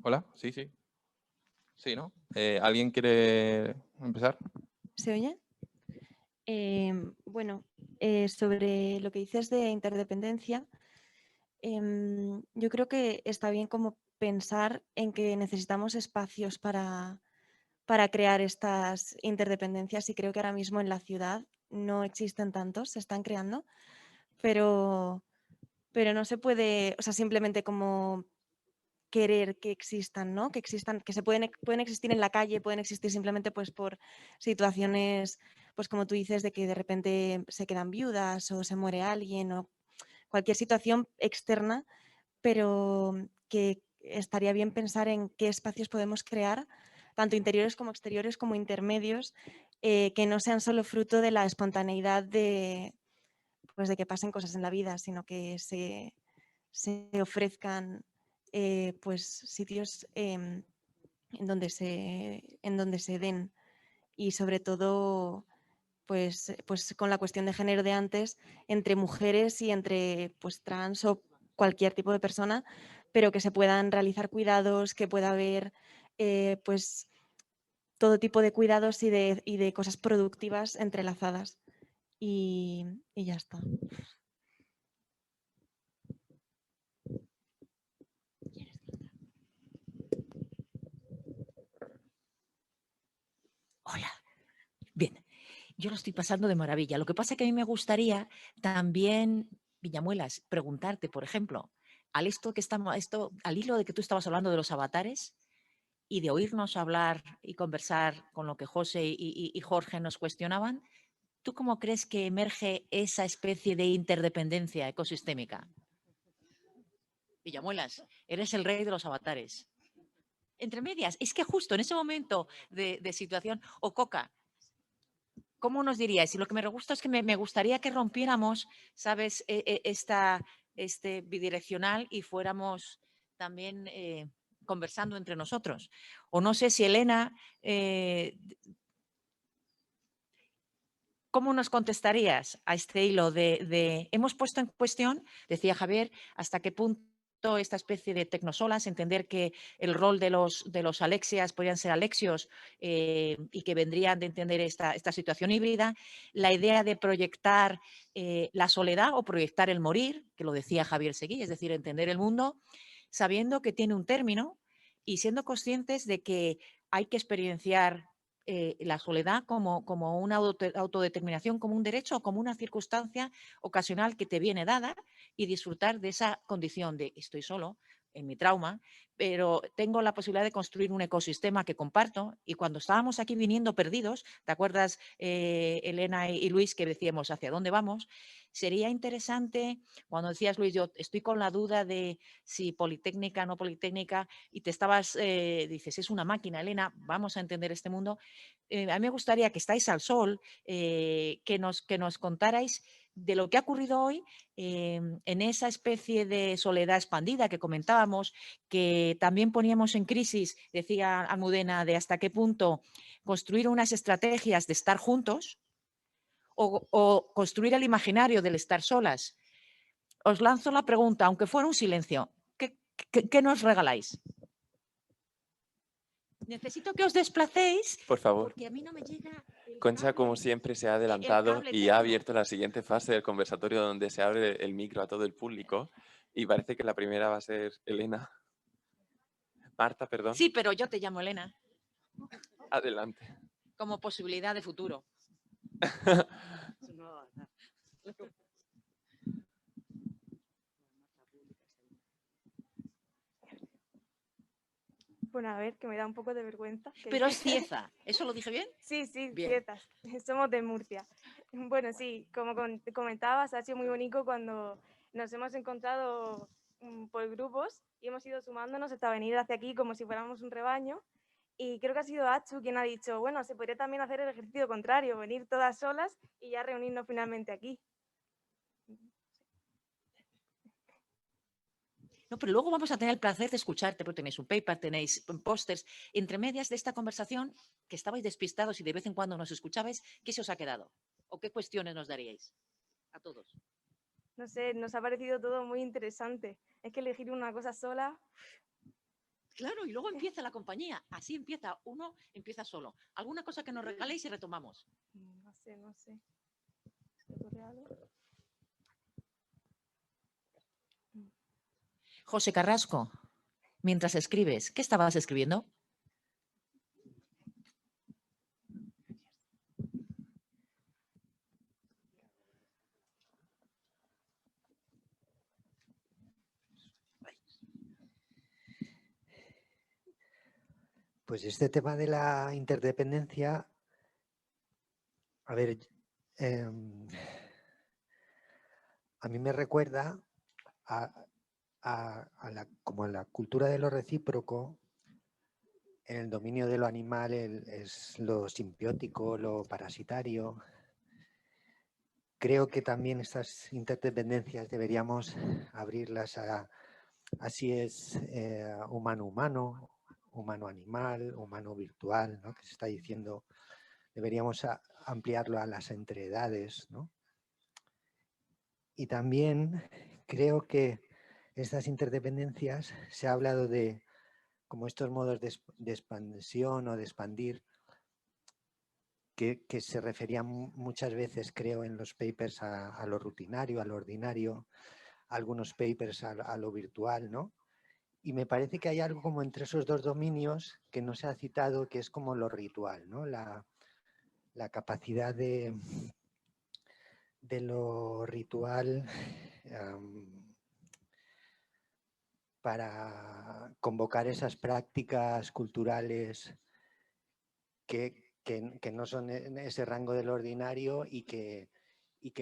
Speaker 1: Hola, sí. Sí, ¿no? ¿Alguien quiere empezar?
Speaker 14: ¿Se oye? Bueno, sobre lo que dices de interdependencia, yo creo que está bien como pensar en que necesitamos espacios para crear estas interdependencias y creo que ahora mismo en la ciudad no existen tantos, se están creando, pero no se puede, o sea, simplemente como querer que existan, ¿no? Que existan, que pueden existir en la calle, pueden existir simplemente pues por situaciones, pues como tú dices, de que de repente se quedan viudas o se muere alguien o cualquier situación externa, pero que estaría bien pensar en qué espacios podemos crear, tanto interiores como exteriores, como intermedios, que no sean solo fruto de la espontaneidad de que pasen cosas en la vida, sino que se ofrezcan pues sitios en donde se den, y sobre todo pues con la cuestión de género de antes, entre mujeres y entre pues trans o cualquier tipo de persona, pero que se puedan realizar cuidados, que pueda haber pues todo tipo de cuidados y de cosas productivas entrelazadas. Y ya está.
Speaker 7: Hola. Bien, yo lo estoy pasando de maravilla. Lo que pasa es que a mí me gustaría también, Villamuelas, preguntarte, por ejemplo, al hilo de que tú estabas hablando de los avatares y de oírnos hablar y conversar con lo que José y Jorge nos cuestionaban, ¿tú cómo crees que emerge esa especie de interdependencia ecosistémica? Villamuelas, eres el rey de los avatares. Entre medias, es que justo en ese momento de situación, o Coca, ¿cómo nos diríais? Y lo que me gusta es que me gustaría que rompiéramos, ¿sabes?, este bidireccional y fuéramos también conversando entre nosotros. O no sé si Elena, ¿cómo nos contestarías a este hilo hemos puesto en cuestión, decía Javier, hasta qué punto esta especie de tecnosolas, entender que el rol de los alexias podrían ser alexios y que vendrían de entender esta situación híbrida, la idea de proyectar la soledad o proyectar el morir, que lo decía Javier Seguí, es decir, entender el mundo sabiendo que tiene un término y siendo conscientes de que hay que experienciar la soledad como una autodeterminación, como un derecho o como una circunstancia ocasional que te viene dada y disfrutar de esa condición de estoy solo en mi trauma, pero tengo la posibilidad de construir un ecosistema que comparto. Y cuando estábamos aquí viniendo perdidos, ¿te acuerdas, Elena y Luis, que decíamos hacia dónde vamos? Sería interesante, cuando decías, Luis, yo estoy con la duda de si Politécnica, no Politécnica, y te estabas, dices, es una máquina, Elena, vamos a entender este mundo. A mí me gustaría que estáis al sol, que nos contarais de lo que ha ocurrido hoy en esa especie de soledad expandida que comentábamos, que también poníamos en crisis, decía Almudena, de hasta qué punto construir unas estrategias de estar juntos o construir el imaginario del estar solas. Os lanzo la pregunta, aunque fuera un silencio, ¿qué nos regaláis? Necesito que os desplacéis.
Speaker 12: Por favor.
Speaker 7: Porque a mí no me llega.
Speaker 12: Concha, como siempre, se ha adelantado
Speaker 7: cable
Speaker 12: y ha abierto la siguiente fase del conversatorio donde se abre el micro a todo el público y parece que la primera va a ser Elena. Marta, perdón.
Speaker 7: Sí, pero yo te llamo Elena.
Speaker 12: Adelante.
Speaker 7: Como posibilidad de futuro.
Speaker 15: Bueno, a ver, que me da un poco de vergüenza.
Speaker 7: Pero es Cieza, ¿eso lo dije bien?
Speaker 15: Sí, sí,
Speaker 7: Bien.
Speaker 15: Ciezas. Somos de Murcia. Bueno, sí, como comentabas, ha sido muy bonito cuando nos hemos encontrado por grupos y hemos ido sumándonos hasta venir hacia aquí como si fuéramos un rebaño. Y creo que ha sido Achu quien ha dicho, bueno, se podría también hacer el ejercicio contrario, venir todas solas y ya reunirnos finalmente aquí.
Speaker 7: No, pero luego vamos a tener el placer de escucharte, porque tenéis un paper, tenéis pósters. Entre medias de esta conversación, que estabais despistados y de vez en cuando nos escuchabais, ¿qué se os ha quedado? ¿O qué cuestiones nos daríais a todos?
Speaker 15: No sé, nos ha parecido todo muy interesante. Es que elegir una cosa sola...
Speaker 7: Claro, y luego empieza la compañía. Así empieza, uno empieza solo. ¿Alguna cosa que nos regaléis y retomamos?
Speaker 15: No sé. ¿Se te ocurre algo?
Speaker 7: José Carrasco, mientras escribes, ¿qué estabas escribiendo?
Speaker 16: Pues este tema de la interdependencia, a ver, a mí me recuerda a como a la cultura de lo recíproco, en el dominio de lo animal es lo simbiótico, lo parasitario. Creo que también estas interdependencias deberíamos abrirlas así es humano-humano, humano-animal, humano-virtual, ¿no? Que se está diciendo, deberíamos ampliarlo a las entreedades, ¿no? Y también creo que estas interdependencias, se ha hablado de como estos modos de expansión o de expandir, que se referían muchas veces, creo, en los papers a lo rutinario, a lo ordinario, algunos papers a lo virtual, ¿no? Y me parece que hay algo como entre esos dos dominios que no se ha citado, que es como lo ritual, ¿no? La capacidad de lo ritual para convocar esas prácticas culturales que no son en ese rango del ordinario y que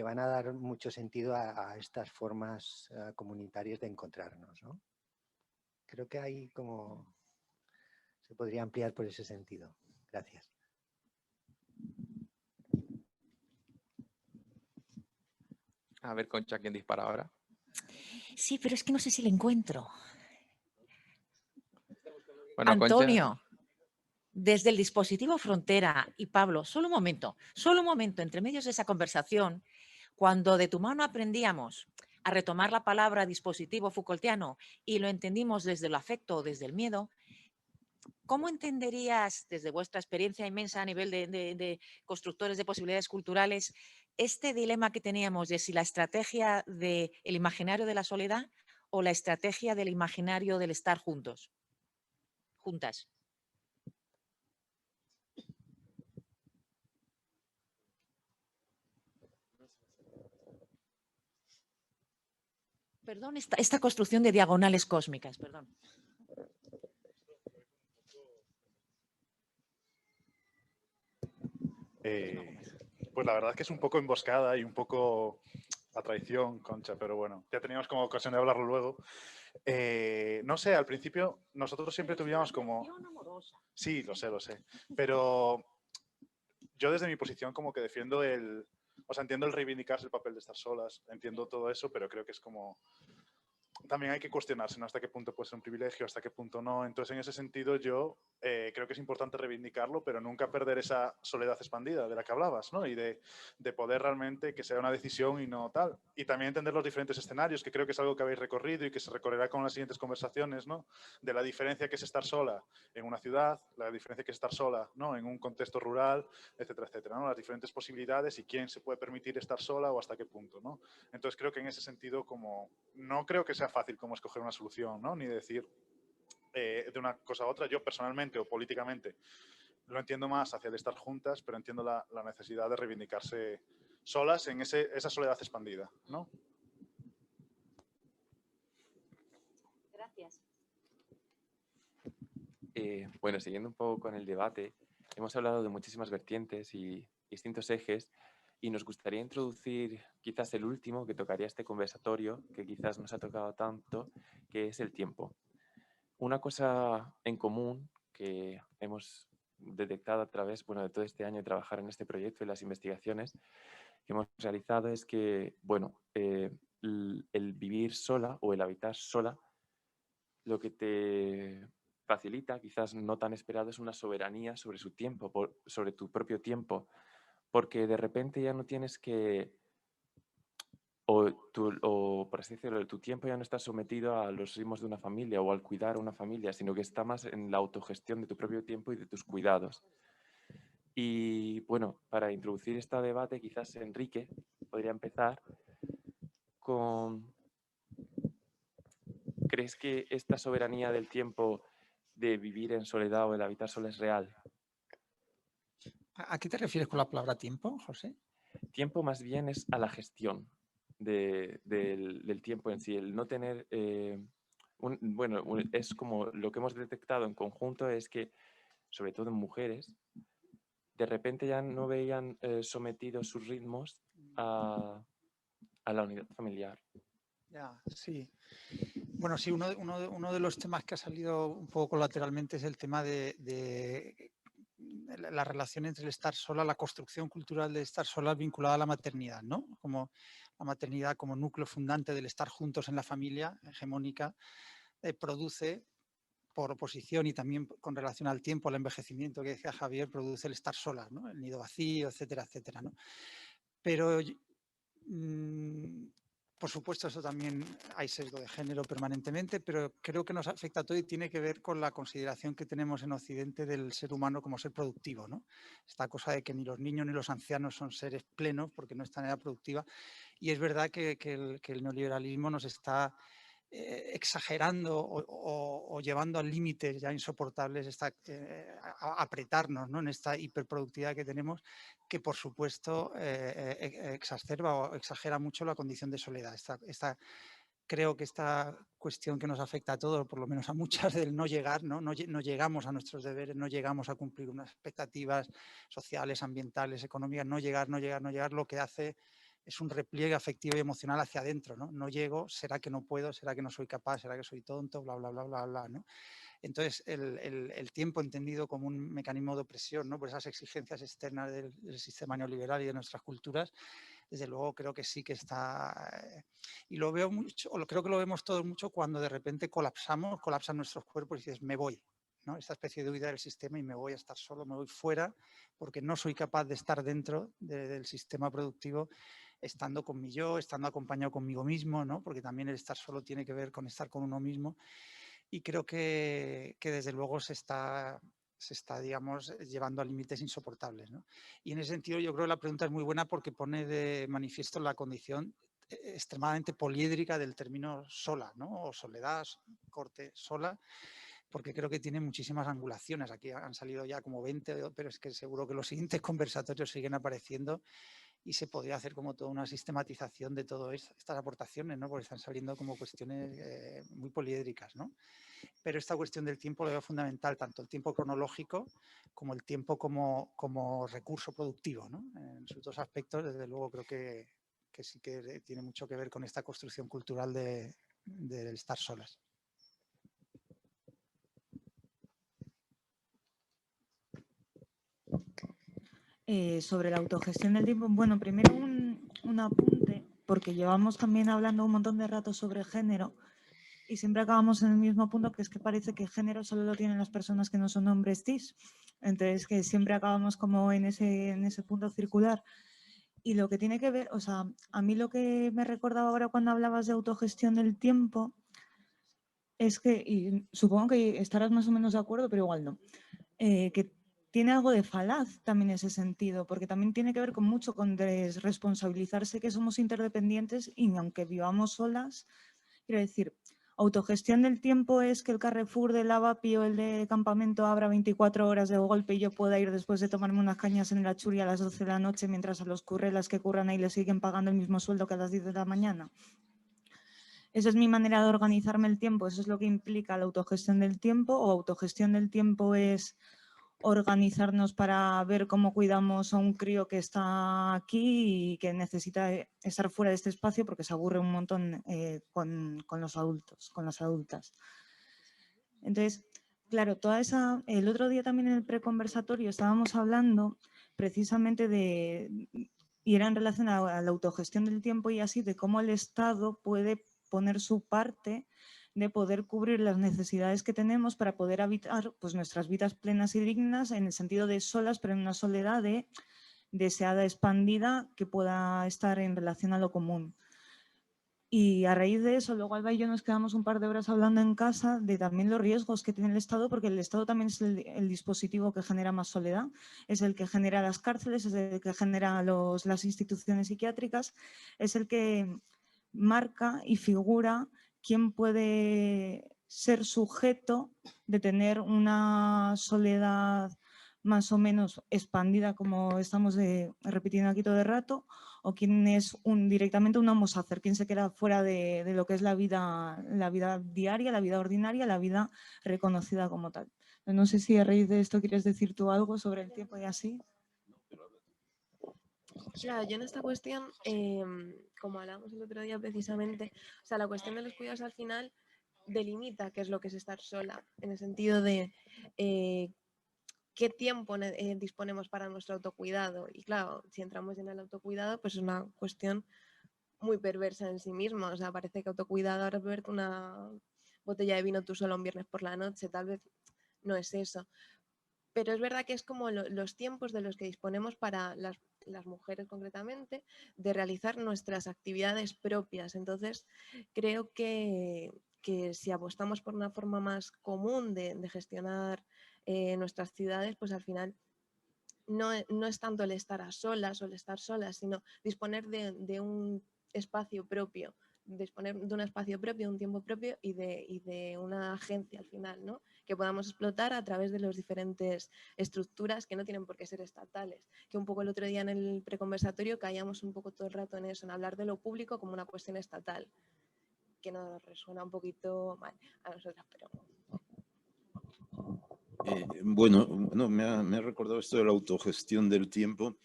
Speaker 16: van a dar mucho sentido a estas formas comunitarias de encontrarnos, ¿no? Creo que hay como se podría ampliar por ese sentido. Gracias.
Speaker 1: A ver, Concha, ¿quién dispara ahora?
Speaker 7: Sí, pero es que no sé si le encuentro.
Speaker 1: Bueno,
Speaker 7: Antonio,
Speaker 1: Concha,
Speaker 7: desde el dispositivo Frontera y Pablo, solo un momento, entre medios de esa conversación, cuando de tu mano aprendíamos a retomar la palabra dispositivo Foucaultiano y lo entendimos desde el afecto o desde el miedo, ¿cómo entenderías, desde vuestra experiencia inmensa a nivel de constructores de posibilidades culturales, este dilema que teníamos de si la estrategia del imaginario de la soledad o la estrategia del imaginario del estar juntos, juntas? Perdón, esta construcción de diagonales cósmicas, perdón.
Speaker 17: Pues la verdad es que es un poco emboscada y un poco a traición, Concha, pero bueno, ya teníamos como ocasión de hablarlo luego. No sé, al principio nosotros siempre tuvimos como... Sí, lo sé, pero yo desde mi posición como que defiendo o sea, entiendo el reivindicarse el papel de estar solas, entiendo todo eso, pero creo que es como... También hay que cuestionarse, ¿no? Hasta qué punto puede ser un privilegio, hasta qué punto no. Entonces, en ese sentido, yo creo que es importante reivindicarlo, pero nunca perder esa soledad expandida de la que hablabas, ¿no? Y de poder realmente que sea una decisión y no tal. Y también entender los diferentes escenarios, que creo que es algo que habéis recorrido y que se recorrerá con las siguientes conversaciones, ¿no? De la diferencia que es estar sola en una ciudad, la diferencia que es estar sola, ¿no? En un contexto rural, etcétera, etcétera, ¿no? Las diferentes posibilidades y quién se puede permitir estar sola o hasta qué punto, ¿no? Entonces, creo que en ese sentido, como no creo que sea fácil como escoger una solución, ¿no? Ni decir de una cosa a otra. Yo personalmente o políticamente lo entiendo más hacia el estar juntas, pero entiendo la necesidad de reivindicarse solas en esa soledad expandida, ¿no?
Speaker 7: Gracias.
Speaker 12: Bueno, siguiendo un poco con el debate, hemos hablado de muchísimas vertientes y distintos ejes y nos gustaría introducir quizás el último que tocaría este conversatorio, que quizás nos ha tocado tanto, que es el tiempo. Una cosa en común que hemos detectado a través de todo este año de trabajar en este proyecto y las investigaciones que hemos realizado es que, el vivir sola o el habitar sola, lo que te facilita, quizás no tan esperado, es una soberanía sobre su tiempo, sobre tu propio tiempo, porque de repente ya no tienes que, o por así decirlo, tu tiempo ya no está sometido a los ritmos de una familia o al cuidar a una familia, sino que está más en la autogestión de tu propio tiempo y de tus cuidados. Y bueno, para introducir este debate, quizás Enrique podría empezar con... ¿Crees que esta soberanía del tiempo de vivir en soledad o el habitar sola es real?
Speaker 6: ¿A qué te refieres con la palabra tiempo, José?
Speaker 12: Tiempo más bien es a la gestión del tiempo en sí, el no tener... es como lo que hemos detectado en conjunto es que, sobre todo en mujeres, de repente ya no veían sometidos sus ritmos a la unidad familiar.
Speaker 6: Ya, sí. Bueno, sí, uno de los temas que ha salido un poco colateralmente es el tema de la relación entre el estar sola, la construcción cultural de estar sola vinculada a la maternidad, ¿no? Como la maternidad como núcleo fundante del estar juntos en la familia hegemónica produce, por oposición y también con relación al tiempo, al envejecimiento que decía Javier, produce el estar sola, ¿no? El nido vacío, etcétera, etcétera, ¿no? Pero por supuesto, eso también hay sesgo de género permanentemente, pero creo que nos afecta a todo y tiene que ver con la consideración que tenemos en Occidente del ser humano como ser productivo, ¿no? Esta cosa de que ni los niños ni los ancianos son seres plenos porque no están en edad productiva. Y es verdad que el neoliberalismo nos está exagerando o llevando al límite ya insoportables a apretarnos, ¿no? En esta hiperproductividad que tenemos, que por supuesto exacerba o exagera mucho la condición de soledad. Creo que esta cuestión que nos afecta a todos, por lo menos a muchas, del no llegar, ¿no? No llegamos a nuestros deberes, no llegamos a cumplir unas expectativas sociales, ambientales, económicas, no llegar, lo que hace es un repliegue afectivo y emocional hacia adentro, ¿no? No llego, será que no puedo, será que no soy capaz, será que soy tonto, bla, bla, bla, bla, bla, ¿no? Entonces, el tiempo entendido como un mecanismo de opresión, ¿no? Por esas exigencias externas del sistema neoliberal y de nuestras culturas, desde luego creo que sí que está, y lo veo mucho, o creo que lo vemos todos mucho cuando de repente colapsan nuestros cuerpos y dices, me voy, ¿no? Esta especie de huida del sistema y me voy a estar solo, me voy fuera, porque no soy capaz de estar dentro del sistema productivo, estando con mi yo, estando acompañado conmigo mismo, ¿no? Porque también el estar solo tiene que ver con estar con uno mismo. Y creo que desde luego se está, digamos, llevando a límites insoportables, ¿no? Y en ese sentido yo creo que la pregunta es muy buena porque pone de manifiesto la condición extremadamente poliédrica del término sola, ¿no? O soledad, corte, sola, porque creo que tiene muchísimas angulaciones. Aquí han salido ya como 20, pero es que seguro que los siguientes conversatorios siguen apareciendo y se podría hacer como toda una sistematización de todas estas aportaciones, ¿no? Porque están saliendo como cuestiones muy poliédricas, ¿no? Pero esta cuestión del tiempo lo veo fundamental, tanto el tiempo cronológico como el tiempo como recurso productivo, ¿no? En sus dos aspectos, desde luego, creo que sí que tiene mucho que ver con esta construcción cultural del estar solas.
Speaker 4: Sobre la autogestión del tiempo, bueno, primero un apunte, porque llevamos también hablando un montón de rato sobre género y siempre acabamos en el mismo punto, que es que parece que género solo lo tienen las personas que no son hombres cis. Entonces, que siempre acabamos como en ese punto circular. Y lo que tiene que ver, o sea, a mí lo que me recordaba ahora cuando hablabas de autogestión del tiempo es que, y supongo que estarás más o menos de acuerdo, pero igual no, que tiene algo de falaz también ese sentido, porque también tiene que ver con mucho con desresponsabilizarse que somos interdependientes y aunque vivamos solas, quiero decir, autogestión del tiempo es que el Carrefour de Lavapi o el de campamento abra 24 horas de golpe y yo pueda ir después de tomarme unas cañas en la Churi a las 12 de la noche mientras a los currelas que curran ahí le siguen pagando el mismo sueldo que a las 10 de la mañana. Esa es mi manera de organizarme el tiempo, eso es lo que implica la autogestión del tiempo, o autogestión del tiempo es organizarnos para ver cómo cuidamos a un crío que está aquí y que necesita estar fuera de este espacio porque se aburre un montón con los adultos, con las adultas. Entonces, claro, el otro día también en el preconversatorio estábamos hablando precisamente y era en relación a la autogestión del tiempo y así, de cómo el Estado puede poner su parte de poder cubrir las necesidades que tenemos para poder habitar pues, nuestras vidas plenas y dignas en el sentido de solas, pero en una soledad deseada, expandida, que pueda estar en relación a lo común. Y a raíz de eso, luego Alba y yo nos quedamos un par de horas hablando en casa de también los riesgos que tiene el Estado, porque el Estado también es el dispositivo que genera más soledad, es el que genera las cárceles, es el que genera las instituciones psiquiátricas, es el que marca y figura quién puede ser sujeto de tener una soledad más o menos expandida, como estamos repitiendo aquí todo el rato, o quién es directamente un homo sacer, quién se queda fuera de lo que es la vida diaria, la vida ordinaria, la vida reconocida como tal. No sé si a raíz de esto quieres decir tú algo sobre el tiempo y así.
Speaker 5: Claro, yo en esta cuestión, como hablábamos el otro día precisamente, o sea, la cuestión de los cuidados al final
Speaker 14: delimita qué es lo que es estar sola, en el sentido de qué tiempo disponemos para nuestro autocuidado. Y claro, si entramos en el autocuidado, pues es una cuestión muy perversa en sí misma. O sea, parece que autocuidado ahora es beberte una botella de vino tú solo un viernes por la noche, tal vez no es eso. Pero es verdad que es como los tiempos de los que disponemos para las mujeres concretamente, de realizar nuestras actividades propias. Entonces, creo que si apostamos por una forma más común de gestionar nuestras ciudades, pues al final no es tanto el estar a solas o el estar solas, sino disponer de un espacio propio, disponer de un espacio propio, un tiempo propio y de una agencia al final, ¿no? Que podamos explotar a través de las diferentes estructuras que no tienen por qué ser estatales. Que un poco el otro día en el preconversatorio caíamos un poco todo el rato en eso, en hablar de lo público como una cuestión estatal, que nos resuena un poquito mal a nosotras, pero...
Speaker 10: Bueno, me ha recordado esto de la autogestión del tiempo,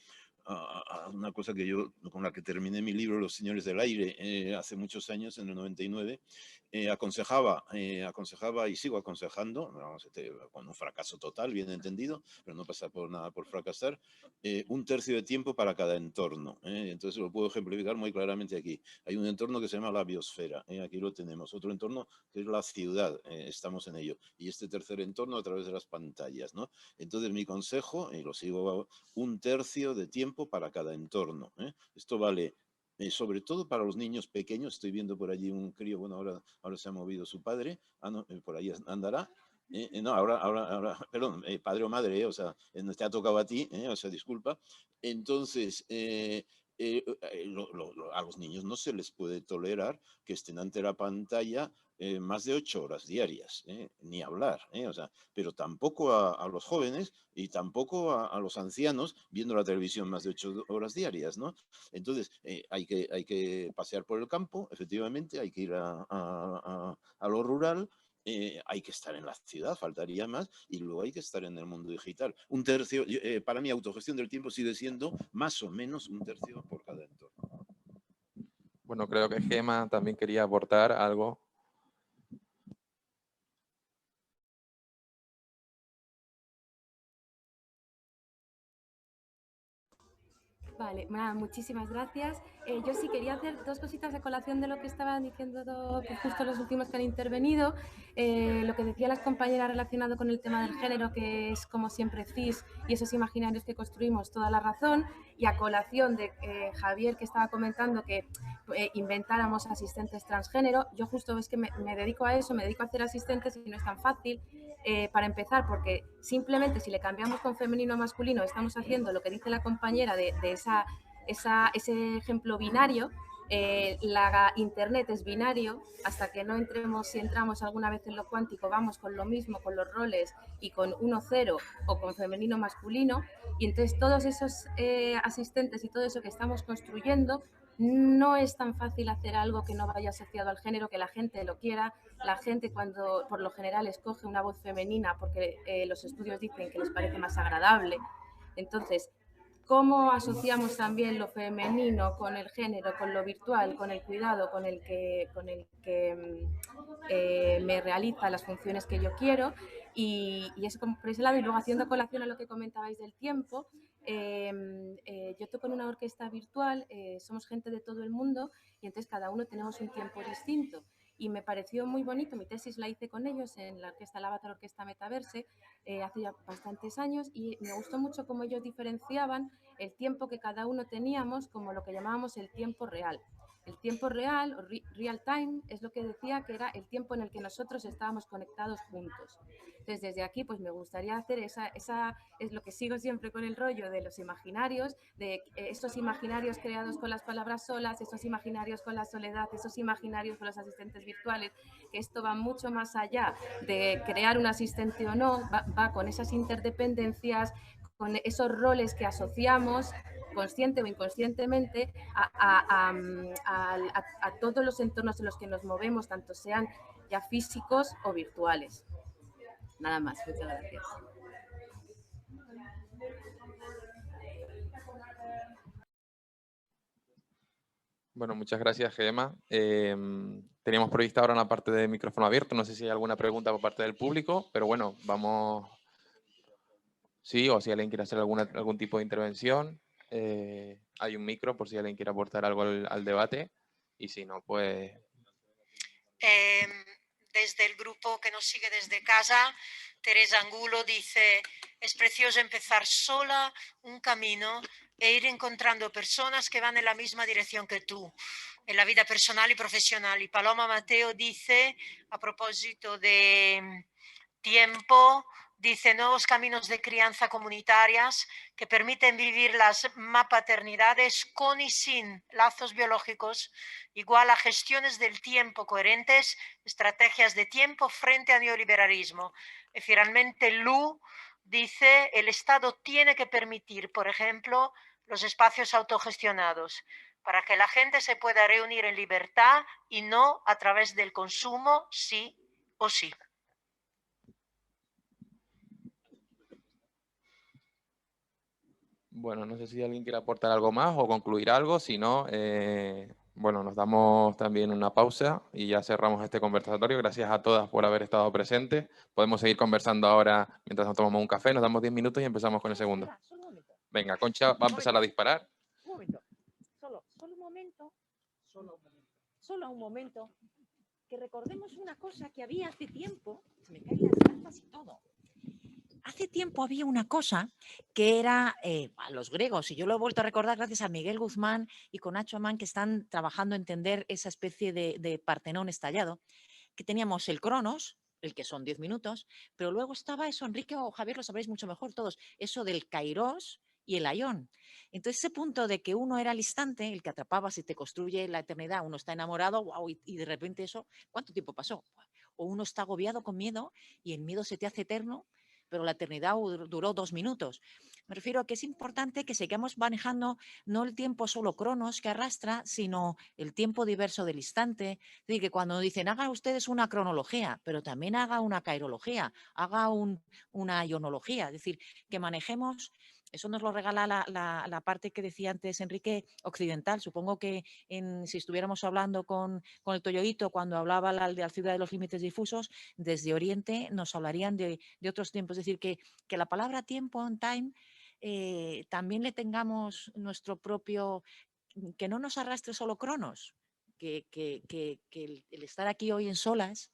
Speaker 10: a una cosa que yo, con la que terminé mi libro Los Señores del Aire, hace muchos años, en el 99, aconsejaba y sigo aconsejando, vamos, con un fracaso total, bien entendido, pero no pasa por nada por fracasar, 1/3 de tiempo para cada entorno. Entonces lo puedo ejemplificar muy claramente aquí. Hay un entorno que se llama la biosfera, aquí lo tenemos. Otro entorno que es la ciudad, estamos en ello. Y este tercer entorno a través de las pantallas, ¿no? Entonces mi consejo, y lo sigo, 1/3 de tiempo para cada entorno. Esto vale sobre todo para los niños pequeños. Estoy viendo por allí un crío, bueno, ahora se ha movido su padre, no, por ahí andará. No, ahora, perdón, padre o madre, o sea, te ha tocado a ti, o sea, disculpa. Entonces, a los niños no se les puede tolerar que estén ante la pantalla más de 8 horas diarias, ni hablar, o sea, pero tampoco a los jóvenes y tampoco a los ancianos viendo la televisión más de 8 horas diarias, ¿no? Entonces, hay que pasear por el campo, efectivamente, hay que ir a lo rural, hay que estar en la ciudad, faltaría más, y luego hay que estar en el mundo digital. 1/3, para mi autogestión del tiempo sigue siendo más o menos 1/3 por cada entorno.
Speaker 1: Bueno, creo que Gemma también quería aportar algo.
Speaker 13: Vale, nada, muchísimas gracias. Yo sí quería hacer dos cositas de colación de lo que estaban diciendo pues justo los últimos que han intervenido. Lo que decían las compañeras relacionado con el tema del género, que es como siempre cis y esos imaginarios que construimos, toda la razón. Y a colación de Javier, que estaba comentando que inventáramos asistentes transgénero, yo justo es que me dedico a eso, me dedico a hacer asistentes y no es tan fácil. Para empezar, porque simplemente si le cambiamos con femenino a masculino estamos haciendo lo que dice la compañera de ese ejemplo binario. La internet es binario, hasta que no entremos, si entramos alguna vez en lo cuántico, vamos con lo mismo, con los roles y con 1-0 o con femenino masculino, y entonces todos esos asistentes y todo eso que estamos construyendo, no es tan fácil hacer algo que no vaya asociado al género, que la gente lo quiera. La gente cuando por lo general escoge una voz femenina porque los estudios dicen que les parece más agradable. Entonces, ¿cómo asociamos también lo femenino con el género, con lo virtual, con el cuidado, con el que me realiza las funciones que yo quiero? Y eso por ese lado, y luego haciendo colación a lo que comentabais del tiempo, yo toco en una orquesta virtual, somos gente de todo el mundo y entonces cada uno tenemos un tiempo distinto. Y me pareció muy bonito, mi tesis la hice con ellos en la orquesta, la Avatar Orquesta Metaverse, hace ya bastantes años, y me gustó mucho cómo ellos diferenciaban el tiempo que cada uno teníamos como lo que llamábamos el tiempo real. El tiempo real, o real time, es lo que decía que era el tiempo en el que nosotros estábamos conectados juntos. Entonces, desde aquí, pues me gustaría hacer es lo que sigo siempre con el rollo de los imaginarios, de estos imaginarios creados con las palabras solas, esos imaginarios con la soledad, esos imaginarios con los asistentes virtuales, que esto va mucho más allá de crear un asistente o no, va con esas interdependencias, con esos roles que asociamos consciente o inconscientemente a todos los entornos en los que nos movemos, tanto sean ya físicos o virtuales. Nada más, muchas gracias.
Speaker 1: Bueno, muchas gracias, Gemma. Teníamos prevista ahora una parte de micrófono abierto. No sé si hay alguna pregunta por parte del público, pero bueno, vamos... Sí, o si alguien quiere hacer algún tipo de intervención. Hay un micro por si alguien quiere aportar algo al debate. Y si no, pues...
Speaker 18: Desde el grupo que nos sigue desde casa, Teresa Angulo dice: es precioso empezar sola un camino e ir encontrando personas que van en la misma dirección que tú, en la vida personal y profesional. Y Paloma Mateo dice, a propósito de tiempo, dice: nuevos caminos de crianza comunitarias que permiten vivir las mapaternidades con y sin lazos biológicos, igual a gestiones del tiempo coherentes, estrategias de tiempo frente al neoliberalismo. Y finalmente Lu dice: el Estado tiene que permitir, por ejemplo, los espacios autogestionados para que la gente se pueda reunir en libertad y no a través del consumo, sí o sí.
Speaker 1: Bueno, no sé si alguien quiere aportar algo más o concluir algo. Si no, bueno, nos damos también una pausa y ya cerramos este conversatorio. Gracias a todas por haber estado presentes. Podemos seguir conversando ahora mientras nos tomamos un café. Nos damos 10 minutos y empezamos con el segundo. Venga, Concha va a empezar a disparar.
Speaker 7: Un momento. Solo un momento. Solo un momento. Que recordemos una cosa que había hace tiempo. Se me caen las gafas y todo. Hace tiempo había una cosa que era a los griegos, y yo lo he vuelto a recordar gracias a Miguel Guzmán y con Nacho Amán, que están trabajando en entender esa especie de Partenón estallado, que teníamos el Cronos, el que son 10 minutos, pero luego estaba eso, Enrique o Javier lo sabréis mucho mejor todos, eso del Kairos y el Aión. Entonces ese punto de que uno era el instante, el que atrapabas y te construye la eternidad, uno está enamorado, wow, y de repente eso, ¿cuánto tiempo pasó? O uno está agobiado con miedo y el miedo se te hace eterno, pero la eternidad duró 2 minutos. Me refiero a que es importante que sigamos manejando no el tiempo solo cronos que arrastra, sino el tiempo diverso del instante. Es decir, que cuando dicen hagan ustedes una cronología, pero también haga una cairología, haga una ionología, es decir, que manejemos... Eso nos lo regala la parte que decía antes Enrique, occidental. Supongo que si estuviéramos hablando con el Toyoito, cuando hablaba de la ciudad de los límites difusos, desde Oriente nos hablarían de otros tiempos. Es decir, que la palabra tiempo, on time, también le tengamos nuestro propio, que no nos arrastre solo cronos, que el estar aquí hoy en solas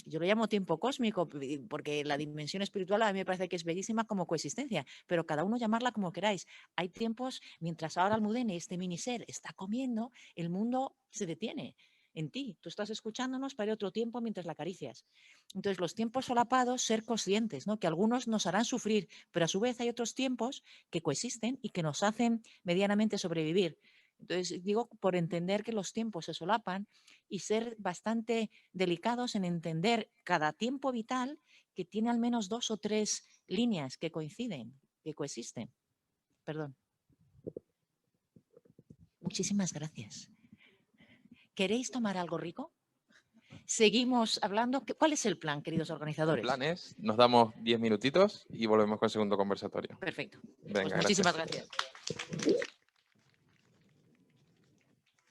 Speaker 7: yo lo llamo tiempo cósmico, porque la dimensión espiritual a mí me parece que es bellísima como coexistencia, pero cada uno llamarla como queráis. Hay tiempos, mientras ahora Almudene, este mini ser, está comiendo, el mundo se detiene en ti. Tú estás escuchándonos para otro tiempo mientras la acaricias. Entonces, los tiempos solapados, ser conscientes, ¿no? Que algunos nos harán sufrir, pero a su vez hay otros tiempos que coexisten y que nos hacen medianamente sobrevivir. Entonces, digo, por entender que los tiempos se solapan y ser bastante delicados en entender cada tiempo vital que tiene al menos 2 o 3 líneas que coinciden, que coexisten. Perdón. Muchísimas gracias. ¿Queréis tomar algo rico? Seguimos hablando. ¿Cuál es el plan, queridos organizadores?
Speaker 1: El plan es, nos damos 10 minutitos y volvemos con el segundo conversatorio.
Speaker 7: Perfecto.
Speaker 1: Venga,
Speaker 7: Pues muchísimas gracias.